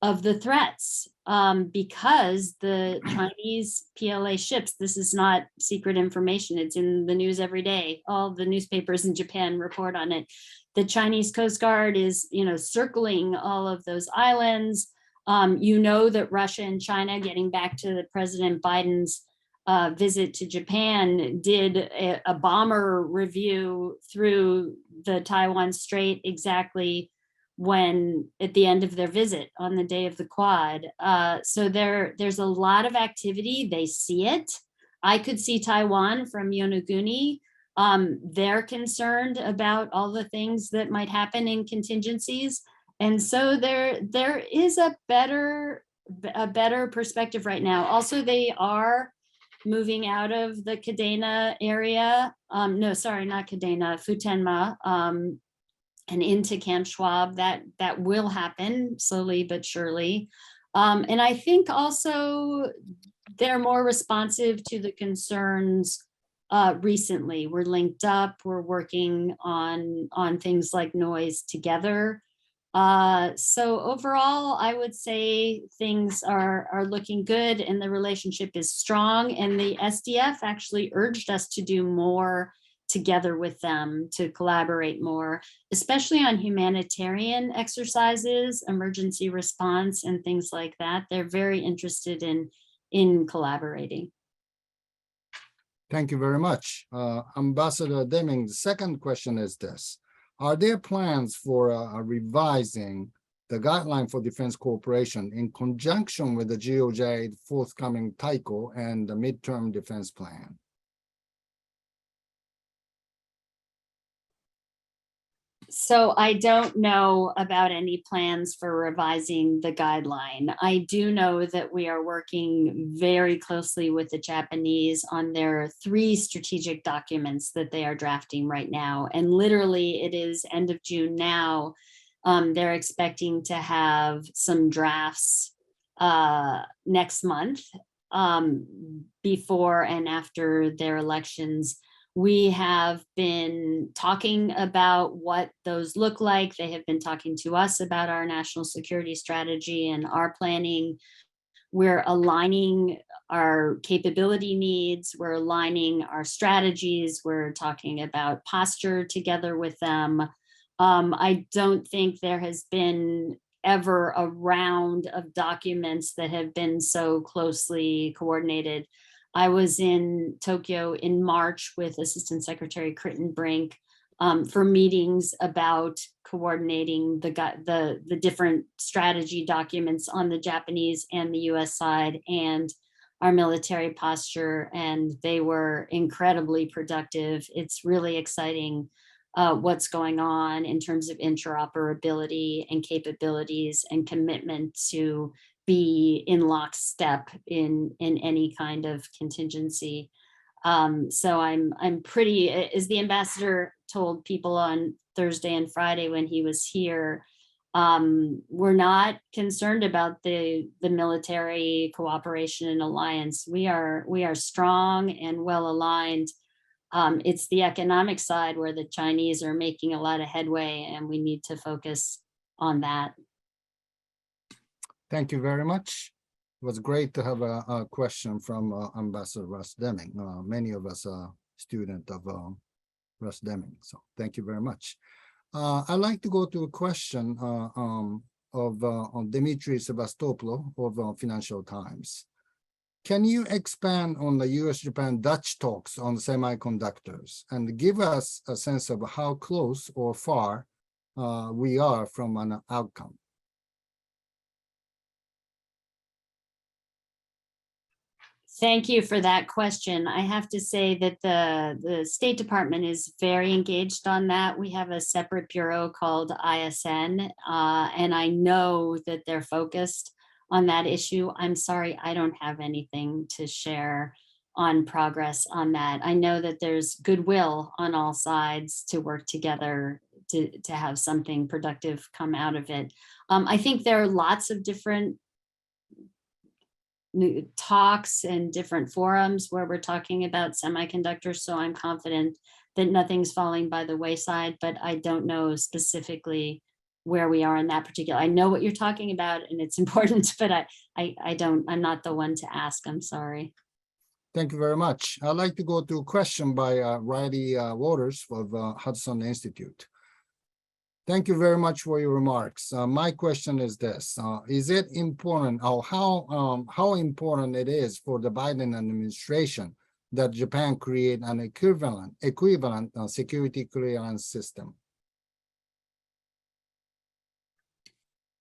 of the threats because the Chinese PLA ships, this is not secret information, it's in the news every day. All the newspapers in Japan report on it. The Chinese Coast Guard is, you know, circling all of those islands. You know that Russia and China, getting back to the President Biden's visit to Japan, did a bomber review through the Taiwan Strait exactly when at the end of their visit on the day of the Quad. So there's a lot of activity. They see it. I could see Taiwan from Yonaguni. They're concerned about all the things that might happen in contingencies. And so there is a better perspective right now. Also, they are moving out of the Kadena area. No, sorry, not Kadena, Phtenma, and into Camp Schwab. That will happen slowly but surely. And I think also they're more responsive to the concerns recently. We're linked up, we're working on things like noise together. So overall, I would say things are looking good and the relationship is strong, and the SDF actually urged us to do more together with them, to collaborate more, especially on humanitarian exercises, emergency response, and things like that. They're very interested in collaborating. Thank you very much. Ambassador Deming, the second question is this. Are there plans for revising the guideline for defense cooperation in conjunction with the GOJ forthcoming TAICO and the midterm defense plan? So I don't know about any plans for revising the guideline. I do know that we are working very closely with the Japanese on their 3 strategic documents that they are drafting right now. And literally it is end of June now. They're expecting to have some drafts next month before and after their elections. We have been talking about what those look like. They have been talking to us about our national security strategy and our planning. We're aligning our capability needs, we're aligning our strategies, we're talking about posture together with them. I don't think there has been ever a round of documents that have been so closely coordinated. I was in Tokyo in March with Assistant Secretary Crittenbrink for meetings about coordinating the different strategy documents on the Japanese and the US side and our military posture, and they were incredibly productive. It's really exciting what's going on in terms of interoperability and capabilities and commitment to be in lockstep in any kind of contingency. So I'm pretty, as the ambassador told people on Thursday and Friday when he was here, we're not concerned about the military cooperation and alliance. We are strong and well aligned. It's the economic side where the Chinese are making a lot of headway, and we need to focus on that. Thank you very much. It was great to have a question from Ambassador Russ Deming. Many of us are students of Russ Deming, so thank you very much. I'd like to go to a question of Dimitri Sevastopoulos of Financial Times. Can you expand on the U.S.-Japan Dutch talks on semiconductors and give us a sense of how close or far we are from an outcome? Thank you for that question. I have to say that the State Department is very engaged on that. We have a separate bureau called ISN, and I know that they're focused on that issue. I'm sorry, I don't have anything to share on progress on that. I know that there's goodwill on all sides to work together to have something productive come out of it. I think there are lots of different talks and different forums where we're talking about semiconductors, so I'm confident that nothing's falling by the wayside, but I don't know specifically where we are in that particular. I know what you're talking about and it's important, but I'm not the one to ask. I'm sorry. Thank you very much. I'd like to go to a question by Riley Waters of Hudson Institute. Thank you very much for your remarks. My question is this: is it important, or how important it is for the Biden administration that Japan create an equivalent security clearance system?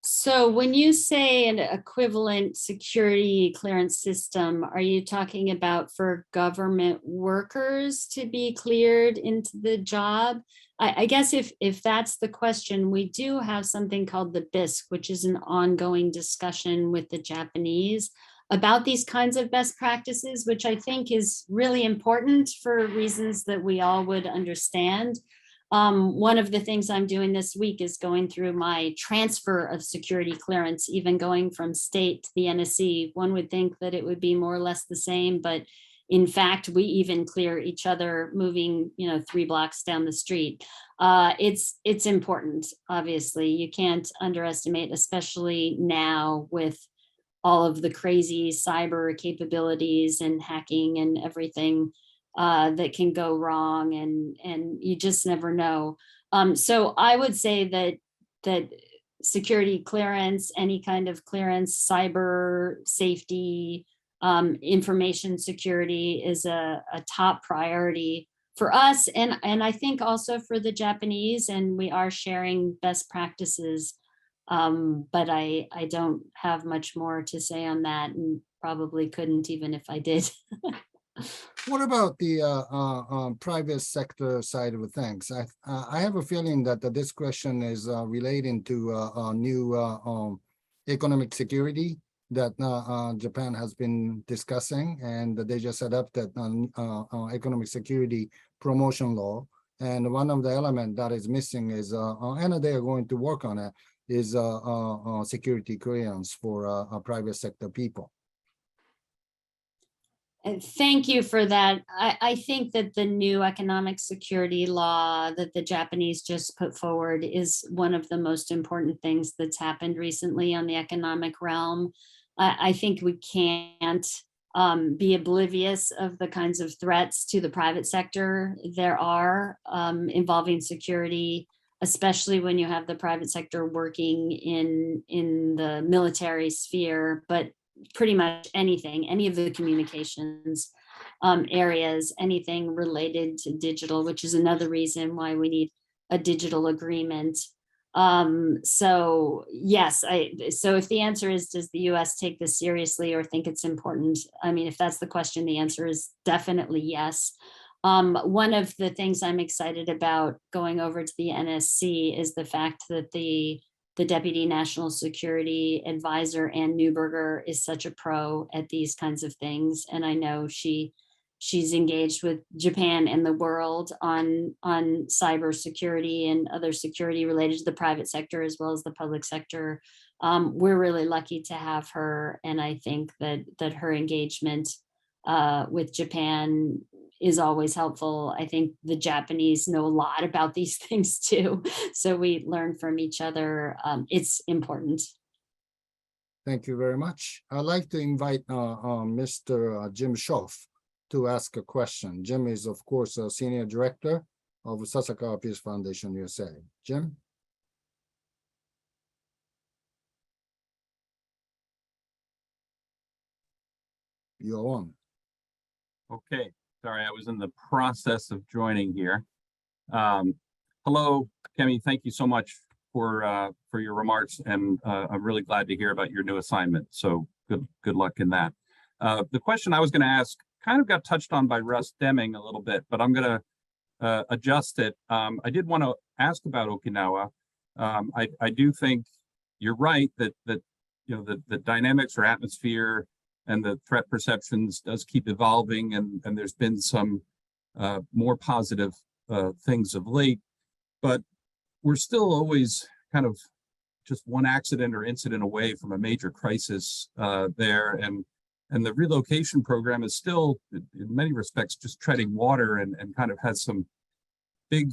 So when you say an equivalent security clearance system, are you talking about for government workers to be cleared into the job? I guess if that's the question, we do have something called the BISC, which is an ongoing discussion with the Japanese about these kinds of best practices, which I think is really important for reasons that we all would understand. One of the things I'm doing this week is going through my transfer of security clearance, even going from state to the NSC. One would think that it would be more or less the same, but in fact, we even clear each other moving, 3 blocks down the street. It's important, obviously. You can't underestimate, especially now with all of the crazy cyber capabilities and hacking and everything that can go wrong, and you just never know. So I would say that security clearance, any kind of clearance, cyber safety, information security is a top priority for us, and I think also for the Japanese, and we are sharing best practices. But I don't have much more to say on that, and probably couldn't even if I did. What about the private sector side of things? I have a feeling that this question is relating to new economic security that Japan has been discussing, and they just adopted economic security promotion law. And one of the elements that is missing is, and they are going to work on it, is security clearance for private sector people. Thank you for that. I think that the new economic security law that the Japanese just put forward is one of the most important things that's happened recently on the economic realm. I think we can't be oblivious of the kinds of threats to the private sector there are involving security, especially when you have the private sector working in the military sphere, but pretty much anything, any of the communications areas, anything related to digital, which is another reason why we need a digital agreement. So yes, so if the answer is, does the US take this seriously or think it's important? I mean, if that's the question, the answer is definitely yes. One of the things I'm excited about going over to the NSC is the fact that the Deputy National Security Advisor, Ann Neuberger, is such a pro at these kinds of things. And I know she's engaged with Japan and the world on cybersecurity and other security related to the private sector as well as the public sector. We're really lucky to have her. And I think that her engagement with Japan is always helpful. I think the Japanese know a lot about these things too. So we learn from each other. It's important. Thank you very much. I'd like to invite Mr. Jim Schoff to ask a question. Jim is, of course, a Senior Director of Sasakawa Peace Foundation USA. Jim? You're on. Okay, sorry, I was in the process of joining here. Hello, Kemi, thank you so much for your remarks, and I'm really glad to hear about your new assignment. So good luck in that. The question I was going to ask kind of got touched on by Russ Deming a little bit, but I'm going to adjust it. I did want to ask about Okinawa. I do think you're right that you know the dynamics or atmosphere and the threat perceptions does keep evolving, and there's been some more positive things of late, but we're still always kind of just one accident or incident away from a major crisis there, and the relocation program is still, in many respects, just treading water and kind of has some big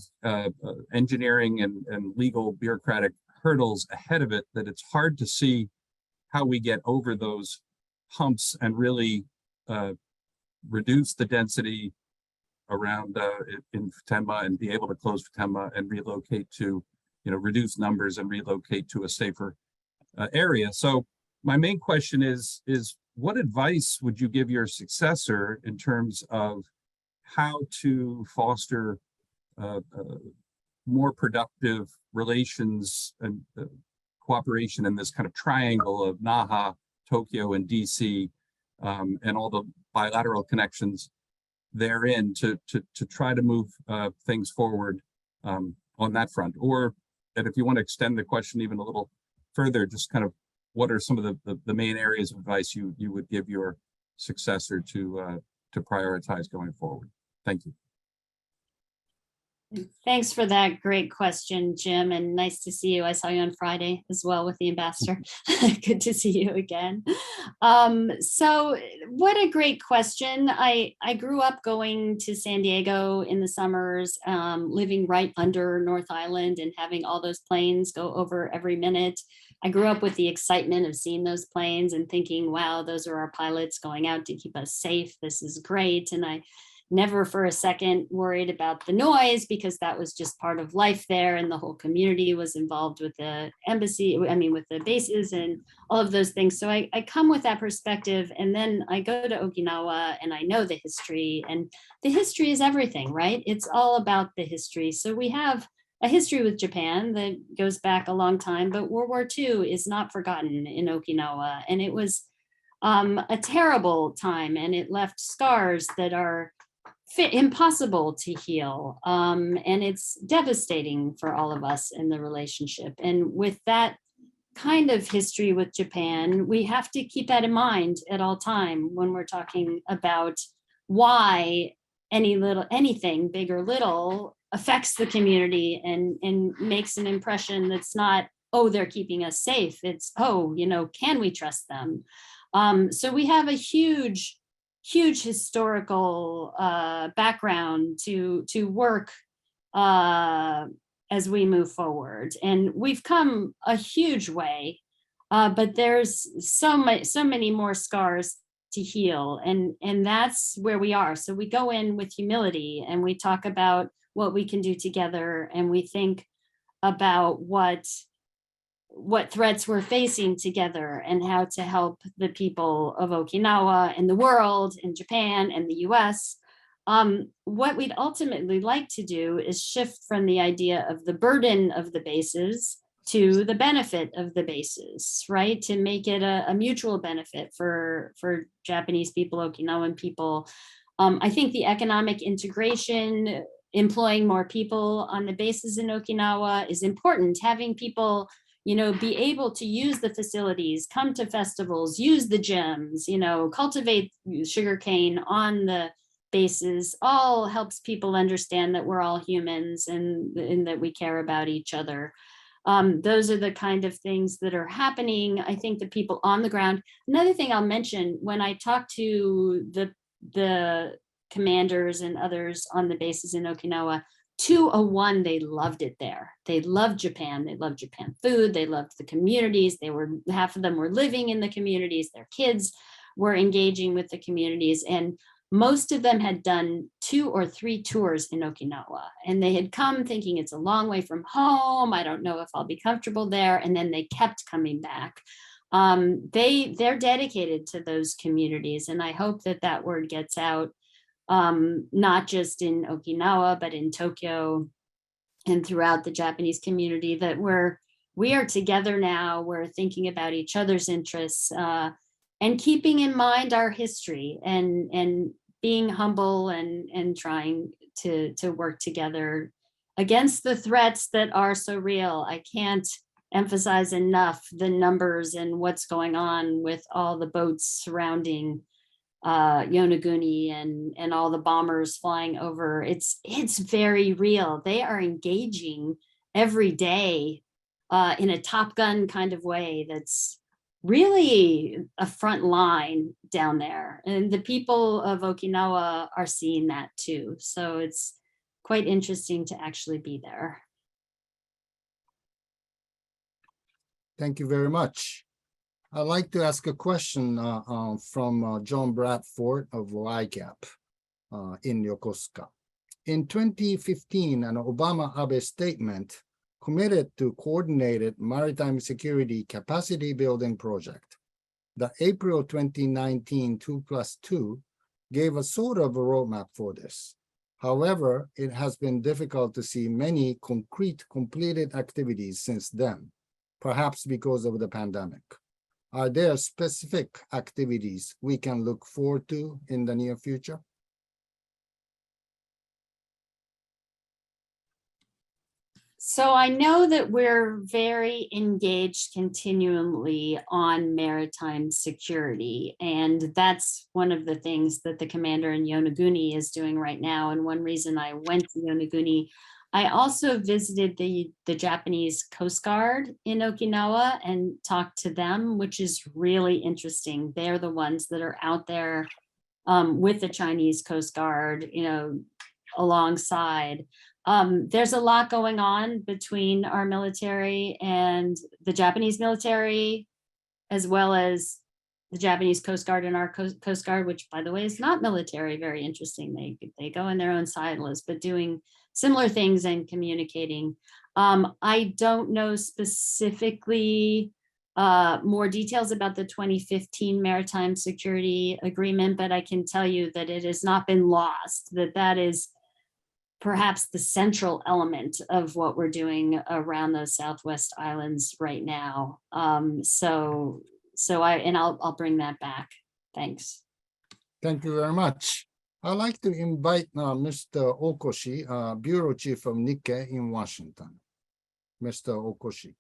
engineering and legal bureaucratic hurdles ahead of it that it's hard to see how we get over those humps and really reduce the density around in Futenma and be able to close Futenma and relocate to, reduce numbers and relocate to a safer area. So my main question is what advice would you give your successor in terms of how to foster more productive relations and cooperation in this kind of triangle of Naha, Tokyo, and DC, and all the bilateral connections therein to try to move things forward on that front? Or, and if you want to extend the question even a little further, just kind of what are some of the main areas of advice you would give your successor to prioritize going forward? Thank you. Thanks for that great question, Jim, and nice to see you. I saw you on Friday as well with the ambassador. Good to see you again. So what a great question. I grew up going to San Diego in the summers, living right under North Island and having all those planes go over every minute. I grew up with the excitement of seeing those planes and thinking, wow, those are our pilots going out to keep us safe. This is great. And I never for a second worried about the noise because that was just part of life there. And the whole community was involved with the embassy, with the bases and all of those things. So I come with that perspective, and then I go to Okinawa and I know the history, and the history is everything, right? It's all about the history. So we have a history with Japan that goes back a long time, but World War II is not forgotten in Okinawa. And it was a terrible time, and it left scars that are impossible to heal. And it's devastating for all of us in the relationship. And with that kind of history with Japan, we have to keep that in mind at all time when we're talking about why anything big or little affects the community and makes an impression that's not, oh, they're keeping us safe. It's, oh, can we trust them? So we have a huge historical background to work as we move forward, and we've come a huge way, but there's so many more scars to heal. And that's where we are. So we go in with humility and we talk about what we can do together. And we think about what threats we're facing together and how to help the people of Okinawa and the world and Japan and the US. What we'd ultimately like to do is shift from the idea of the burden of the bases to the benefit of the bases, right? To make it a mutual benefit for Japanese people, Okinawan people. I think the economic integration, employing more people on the bases in Okinawa is important. Having people, be able to use the facilities, come to festivals, use the gyms, cultivate sugarcane on the bases, all helps people understand that we're all humans and that we care about each other. Those are the kind of things that are happening. I think the people on the ground. Another thing I'll mention, when I talk to the commanders and others on the bases in Okinawa, 201, they loved it there. They loved Japan. They loved Japan food. They loved the communities. Half of them were living in the communities. Their kids were engaging with the communities. And most of them had done 2 or 3 tours in Okinawa. And they had come thinking it's a long way from home. I don't know if I'll be comfortable there. And then they kept coming back. They're dedicated to those communities. And I hope that word gets out. Not just in Okinawa, but in Tokyo and throughout the Japanese community, that we are together now. We're thinking about each other's interests and keeping in mind our history and being humble and trying to work together against the threats that are so real. I can't emphasize enough the numbers and what's going on with all the boats surrounding Yonaguni and all the bombers flying over. It's very real. They are engaging every day in a Top Gun kind of way that's really a front line down there. And the people of Okinawa are seeing that too. So it's quite interesting to actually be there. Thank you very much. I'd like to ask a question from John Bradford of YGAP in Yokosuka. In 2015, an Obama-Abe statement committed to coordinated maritime security capacity building project. The April 2019 2+2 gave a sort of a roadmap for this. However, it has been difficult to see many concrete completed activities since then, perhaps because of the pandemic. Are there specific activities we can look forward to in the near future? So I know that we're very engaged continually on maritime security, and that's one of the things that the commander in Yonaguni is doing right now. And one reason I went to Yonaguni, I also visited the Japanese Coast Guard in Okinawa and talked to them, which is really interesting. They're the ones that are out there with the Chinese Coast Guard, alongside. There's a lot going on between our military and the Japanese military, as well as the Japanese Coast Guard and our Coast Guard, which, by the way, is not military. Very interesting. They go in their own silos, but doing similar things and communicating. I don't know specifically more details about the 2015 Maritime Security Agreement, but I can tell you that it has not been lost, that is perhaps the central element of what we're doing around those Southwest Islands right now. So I'll bring that back. Thanks. Thank you very much. I'd like to invite Mr. Okoshi, Bureau Chief of Nikkei in Washington. Mr. Okoshi.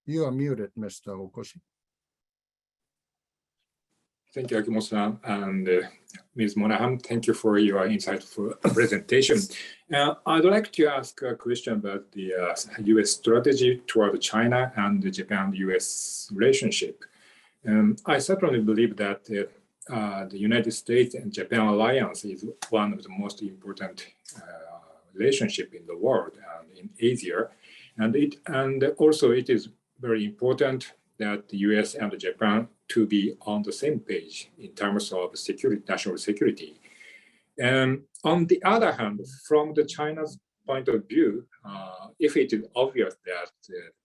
You are muted, Mr. Okoshi. Thank you, Akimoto-san, and Ms. Monahan. Thank you for your insightful presentation. I'd like to ask a question about the U.S. strategy toward China and the Japan-U.S. relationship. I certainly believe that the United States and Japan alliance is one of the most important relationship in the world and in Asia. And also it is very important that the US and Japan to be on the same page in terms of security, national security. And on the other hand, from the China's point of view, if it is obvious that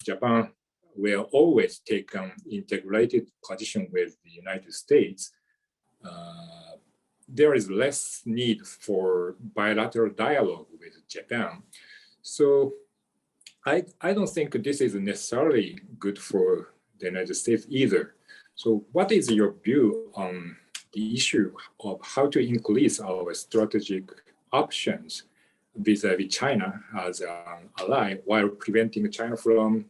Japan will always take an integrated position with the United States, there is less need for bilateral dialogue with Japan. So I don't think this is necessarily good for the United States either. So what is your view on the issue of how to increase our strategic options vis-a-vis China as an ally while preventing China from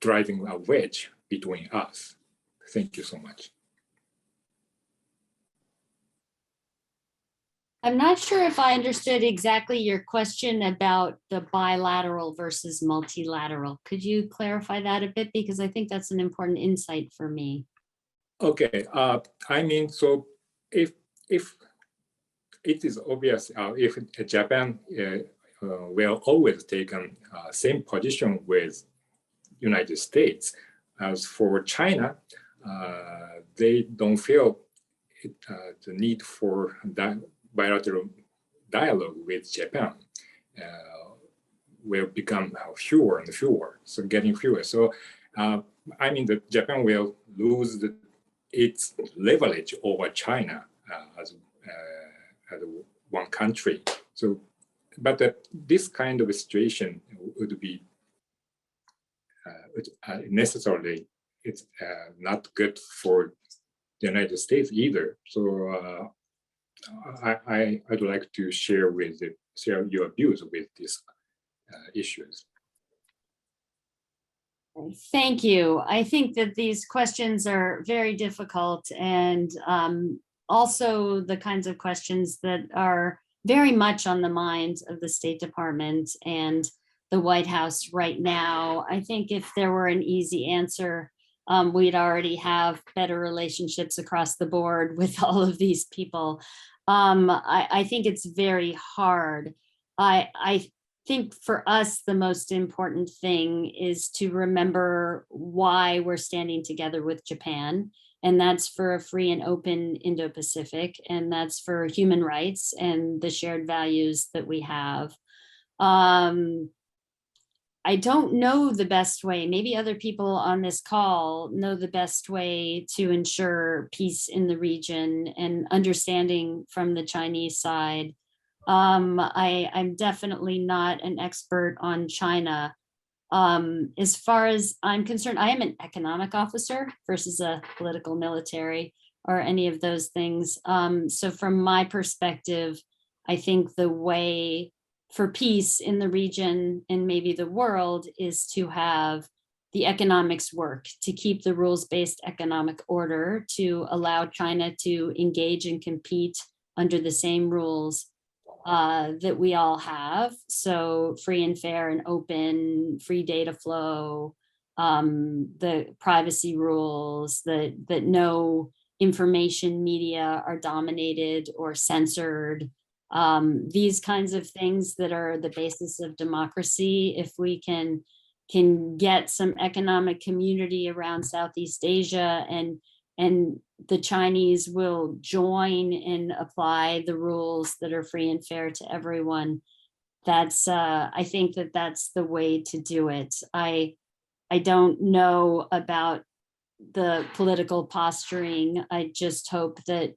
driving a wedge between us? Thank you so much. I'm not sure if I understood exactly your question about the bilateral versus multilateral. Could you clarify that a bit? Because I think that's an important insight for me. Okay, I mean, so if it is obvious, if Japan will always take a same position with United States, as for China, they don't feel the need for that bilateral dialogue with Japan will become fewer and fewer, so getting fewer. So I mean that Japan will lose its leverage over China as one country. So, but this kind of situation would be necessarily, it's not good for the United States either. So I'd like to share your views with these issues. Thank you. I think that these questions are very difficult, and also the kinds of questions that are very much on the minds of the State Department and the White House right now. I think if there were an easy answer, we'd already have better relationships across the board with all of these people. I think it's very hard. I think for us, the most important thing is to remember why we're standing together with Japan. And that's for a free and open Indo-Pacific, and that's for human rights and the shared values that we have. I don't know the best way, maybe other people on this call know the best way to ensure peace in the region and understanding from the Chinese side. I'm definitely not an expert on China. As far as I'm concerned, I am an economic officer versus a political military or any of those things. So from my perspective, I think the way for peace in the region and maybe the world is to have the economics work, to keep the rules-based economic order, to allow China to engage and compete under the same rules that we all have. So free and fair and open, free data flow, the privacy rules, that no information media are dominated or censored. These kinds of things that are the basis of democracy. If we can get some economic community around Southeast Asia, and the Chinese will join and apply the rules that are free and fair to everyone, that's I think that's the way to do it. I don't know about the political posturing. I just hope that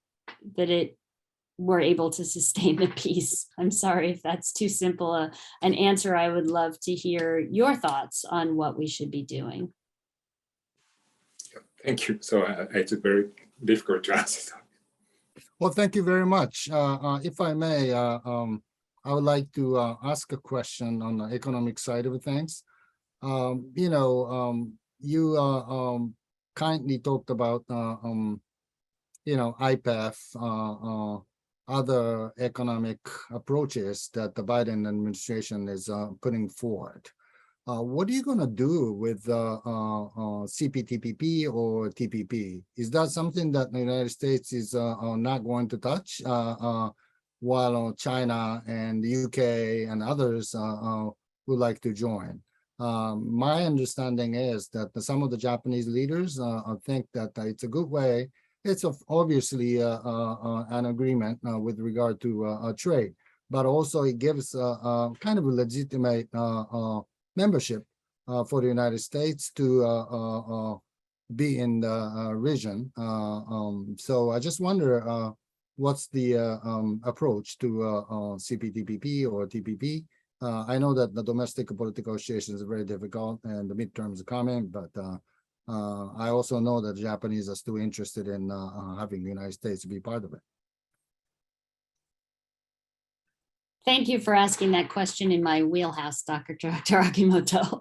we're able to sustain the peace. I'm sorry if that's too simple an answer. I would love to hear your thoughts on what we should be doing. Thank you. So it's very difficult to answer. Well, thank you very much. If I may, I would like to ask a question on the economic side of things. You kindly talked about, IPEF, other economic approaches that the Biden administration is putting forward. What are you going to do with CPTPP or TPP? Is that something that the United States is not going to touch? while China and the UK and others would like to join. My understanding is that some of the Japanese leaders think that it's a good way. It's obviously an agreement with regard to trade, but also it gives kind of a legitimate membership for the United States to be in the region. So I just wonder what's the approach to CPTPP or TPP. I know that the domestic political situation is very difficult and the midterms are coming, but I also know that the Japanese are still interested in having the United States be part of it. Thank you for asking that question in my wheelhouse, Dr. Akimoto.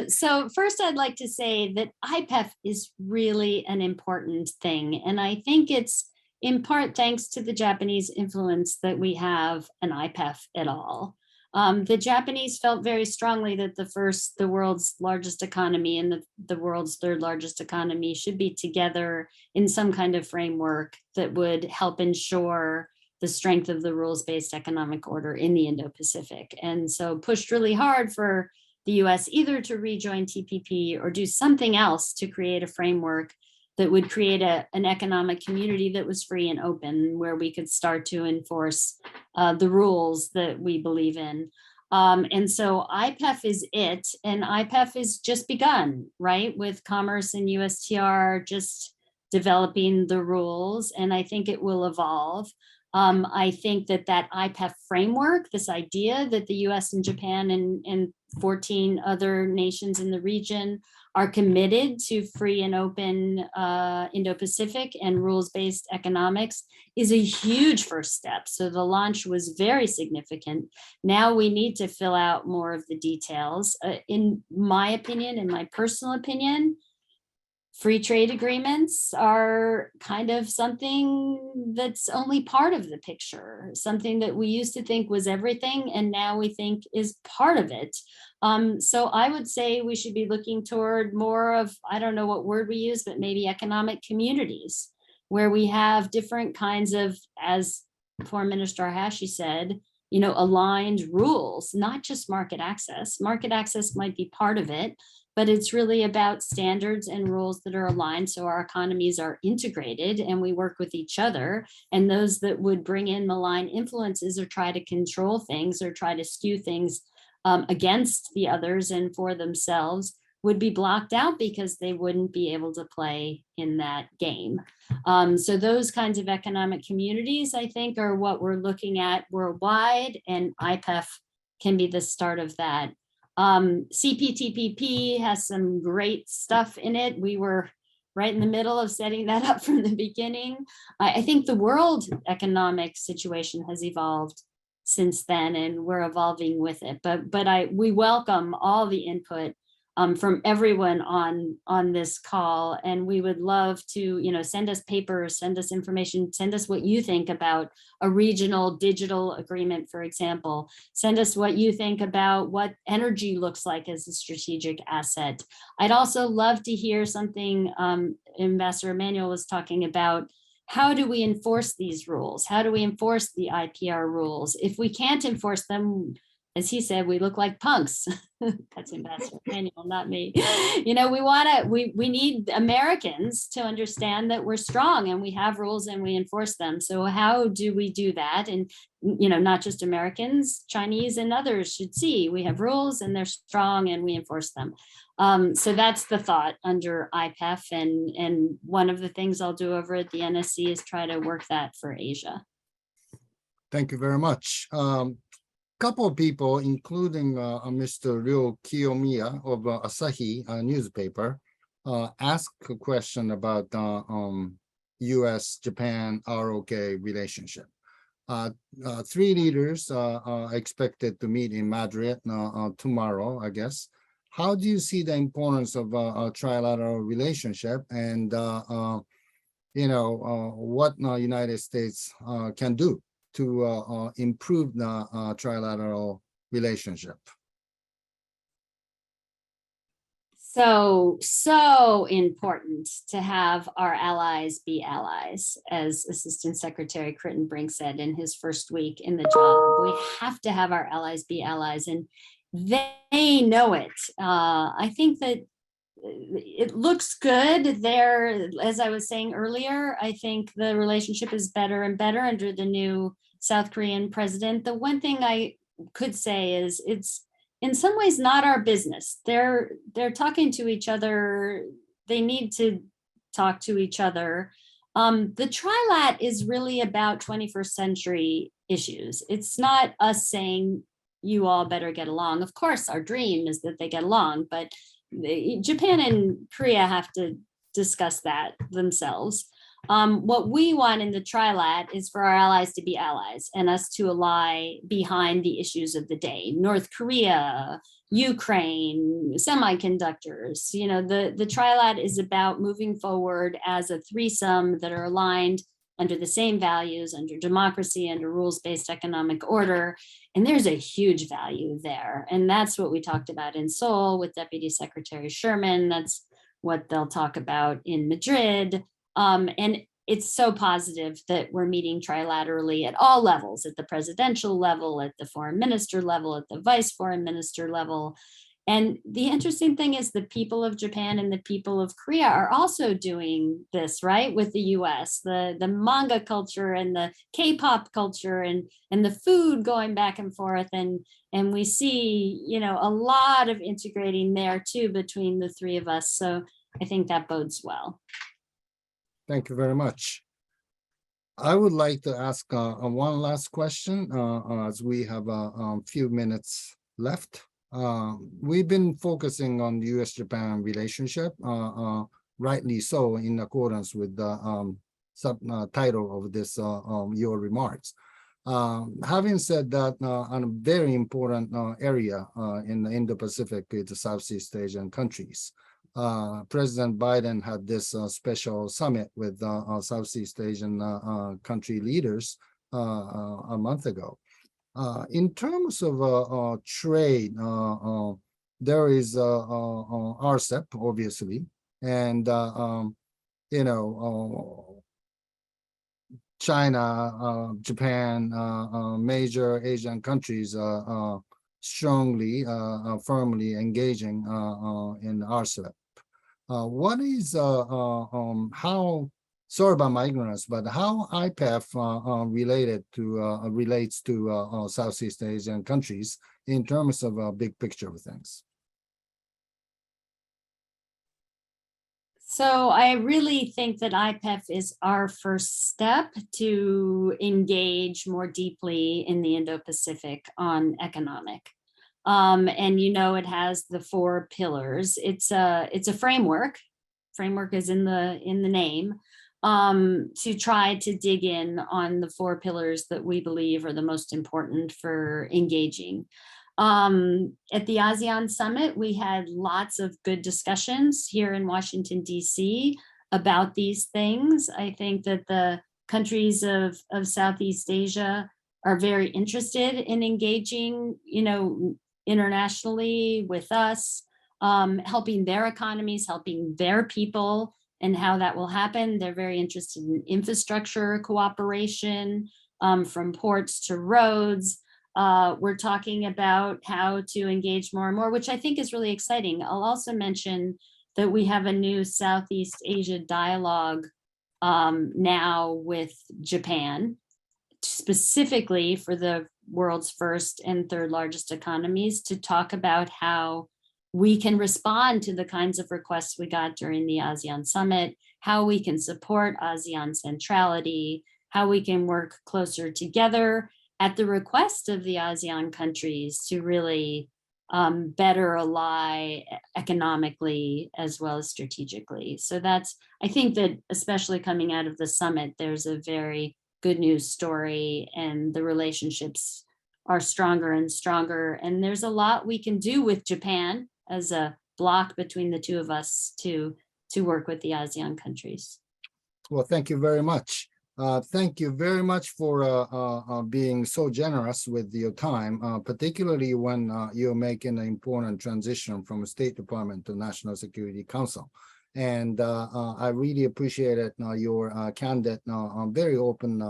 So first, I'd like to say that IPEF is really an important thing. And I think it's in part thanks to the Japanese influence that we have an IPEF at all. The Japanese felt very strongly that the world's largest economy and the world's third largest economy should be together in some kind of framework that would help ensure the strength of the rules-based economic order in the Indo-Pacific. And so pushed really hard for the US either to rejoin TPP or do something else to create a framework that would create an economic community that was free and open, where we could start to enforce the rules that we believe in. And so IPEF is it, and IPEF is just begun, right? With Commerce and USTR just developing the rules, and I think it will evolve. I think that IPEF framework, this idea that the US and Japan and 14 other nations in the region are committed to free and open Indo-Pacific and rules-based economics is a huge first step. So the launch was very significant. Now we need to fill out more of the details. In my opinion, in my personal opinion, free trade agreements are kind of something that's only part of the picture, something that we used to think was everything, and now we think is part of it. So I would say we should be looking toward more of, I don't know what word we use, but maybe economic communities, where we have different kinds of, as Foreign Minister Hashi said, aligned rules, not just market access. Market access might be part of it, but it's really about standards and rules that are aligned so our economies are integrated and we work with each other. And those that would bring in malign influences or try to control things or try to skew things against the others and for themselves would be blocked out because they wouldn't be able to play in that game. So those kinds of economic communities, I think, are what we're looking at worldwide, and IPEF can be the start of that. CPTPP has some great stuff in it. We were right in the middle of setting that up from the beginning. I think the world economic situation has evolved since then, and we're evolving with it. But we welcome all the input from everyone on this call, and we would love to send us papers, send us information, send us what you think about a regional digital agreement, for example. Send us what you think about what energy looks like as a strategic asset. I'd also love to hear something Ambassador Emanuel was talking about. How do we enforce these rules? How do we enforce the IPR rules? If we can't enforce them, as he said, we look like punks. That's Ambassador Emanuel, not me. We need Americans to understand that we're strong and we have rules and we enforce them. So how do we do that? And, not just Americans, Chinese and others should see we have rules and they're strong and we enforce them. So that's the thought under IPEF. And one of the things I'll do over at the NSC is try to work that for Asia. Thank you very much. Couple of people, including Mr. Ryo Kiyomiya of Asahi newspaper, asked a question about U.S.-Japan ROK relationship. 3 leaders are expected to meet in Madrid tomorrow, I guess. How do you see the importance of a trilateral relationship, and what the United States can do to improve the trilateral relationship? So important to have our allies be allies, as Assistant Secretary Crittenbrink said in his first week in the job. We have to have our allies be allies, and they know it. I think that it looks good there. As I was saying earlier, I think the relationship is better and better under the new South Korean president. The one thing I could say is it's in some ways not our business. They're talking to each other. They need to talk to each other. The trilat is really about 21st century issues. It's not us saying you all better get along. Of course, our dream is that they get along, but Japan and Korea have to discuss that themselves. What we want in the trilat is for our allies to be allies and us to ally behind the issues of the day. North Korea, Ukraine, semiconductors. You know, the trilat is about moving forward as a threesome that are aligned under the same values, under democracy, under rules-based economic order. And there's a huge value there. And that's what we talked about in Seoul with Deputy Secretary Sherman. That's what they'll talk about in Madrid. And it's so positive that we're meeting trilaterally at all levels, at the presidential level, at the foreign minister level, at the vice foreign minister level. And the interesting thing is the people of Japan and the people of Korea are also doing this, right, with the US, the manga culture and the K-pop culture and the food going back and forth. And we see, you know, a lot of integrating there too between the three of us. So I think that bodes well. Thank you very much. I would like to ask one last question as we have a few minutes left. We've been focusing on the U.S. Japan relationship, rightly so, in accordance with the subtitle of this your remarks. Having said that, on a very important area in the Indo-Pacific with the Southeast Asian countries, President Biden had this special summit with Southeast Asian country leaders a month ago. In terms of trade, there is RCEP, obviously, and you know, China, Japan, major Asian countries strongly, firmly engaging in RCEP. What is how? Sorry about my ignorance, but how IPEF relates to Southeast Asian countries in terms of a big picture of things? So I really think that IPEF is our first step to engage more deeply in the Indo-Pacific on economic. And you know, it has the 4 pillars. It's a framework. Framework is in the name. To try to dig in on the 4 pillars that we believe are the most important for engaging. At the ASEAN summit, we had lots of good discussions here in Washington, D.C. about these things. I think that the countries of Southeast Asia are very interested in engaging, you know, internationally with us, helping their economies, helping their people, and how that will happen. They're very interested in infrastructure cooperation, from ports to roads. We're talking about how to engage more and more, which I think is really exciting. I'll also mention that we have a new Southeast Asia dialogue now with Japan, specifically for the world's first and third largest economies, to talk about how we can respond to the kinds of requests we got during the ASEAN summit, how we can support ASEAN centrality, how we can work closer together at the request of the ASEAN countries to really better ally economically as well as strategically. So that's, I think that especially coming out of the summit, there's a very good news story, and the relationships are stronger and stronger. And there's a lot we can do with Japan as a block between the two of us to work with the ASEAN countries. Well, thank you very much. Thank you very much for being so generous with your time, particularly when you're making an important transition from State Department to National Security Council. And I really appreciated your candid, very open,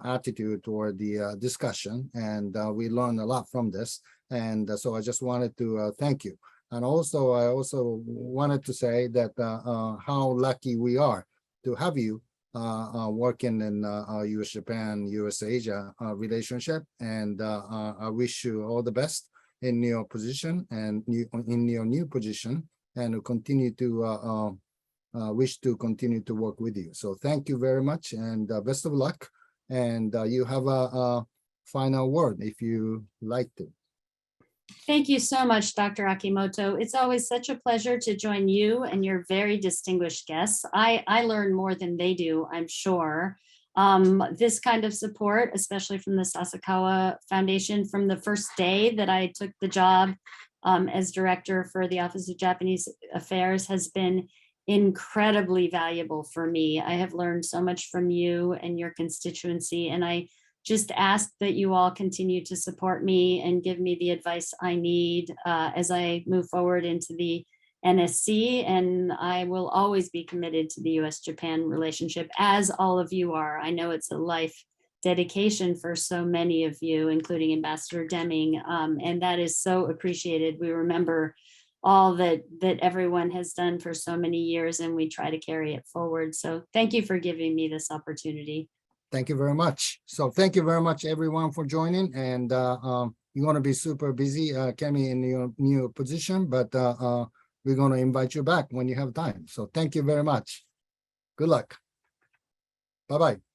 attitude toward the discussion. And we learned a lot from this. And so I just wanted to thank you. And also, I also wanted to say that how lucky we are to have you working in U.S. Japan, U.S. Asia relationship. And I wish you all the best in your position and in your new position, and continue to wish to continue to work with you. So thank you very much, and best of luck. And you have a final word if you like to. Thank you so much, Dr. Akimoto. It's always such a pleasure to join you and your very distinguished guests. I learn more than they do, I'm sure. This kind of support, especially from the Sasakawa Foundation, from the first day that I took the job as director for the Office of Japanese Affairs, has been incredibly valuable for me. I have learned so much from you and your constituency, and I just ask that you all continue to support me and give me the advice I need as I move forward into the NSC. And I will always be committed to the U.S.-Japan relationship, as all of you are. I know it's a life dedication for so many of you, including Ambassador Deming, and that is so appreciated. We remember all that everyone has done for so many years, and we try to carry it forward. So thank you for giving me this opportunity. Thank you very much. So thank you very much, everyone, for joining. And you're going to be super busy, Kemi, in your new position, but we're going to invite you back when you have time. So thank you very much. Good luck. Bye-bye.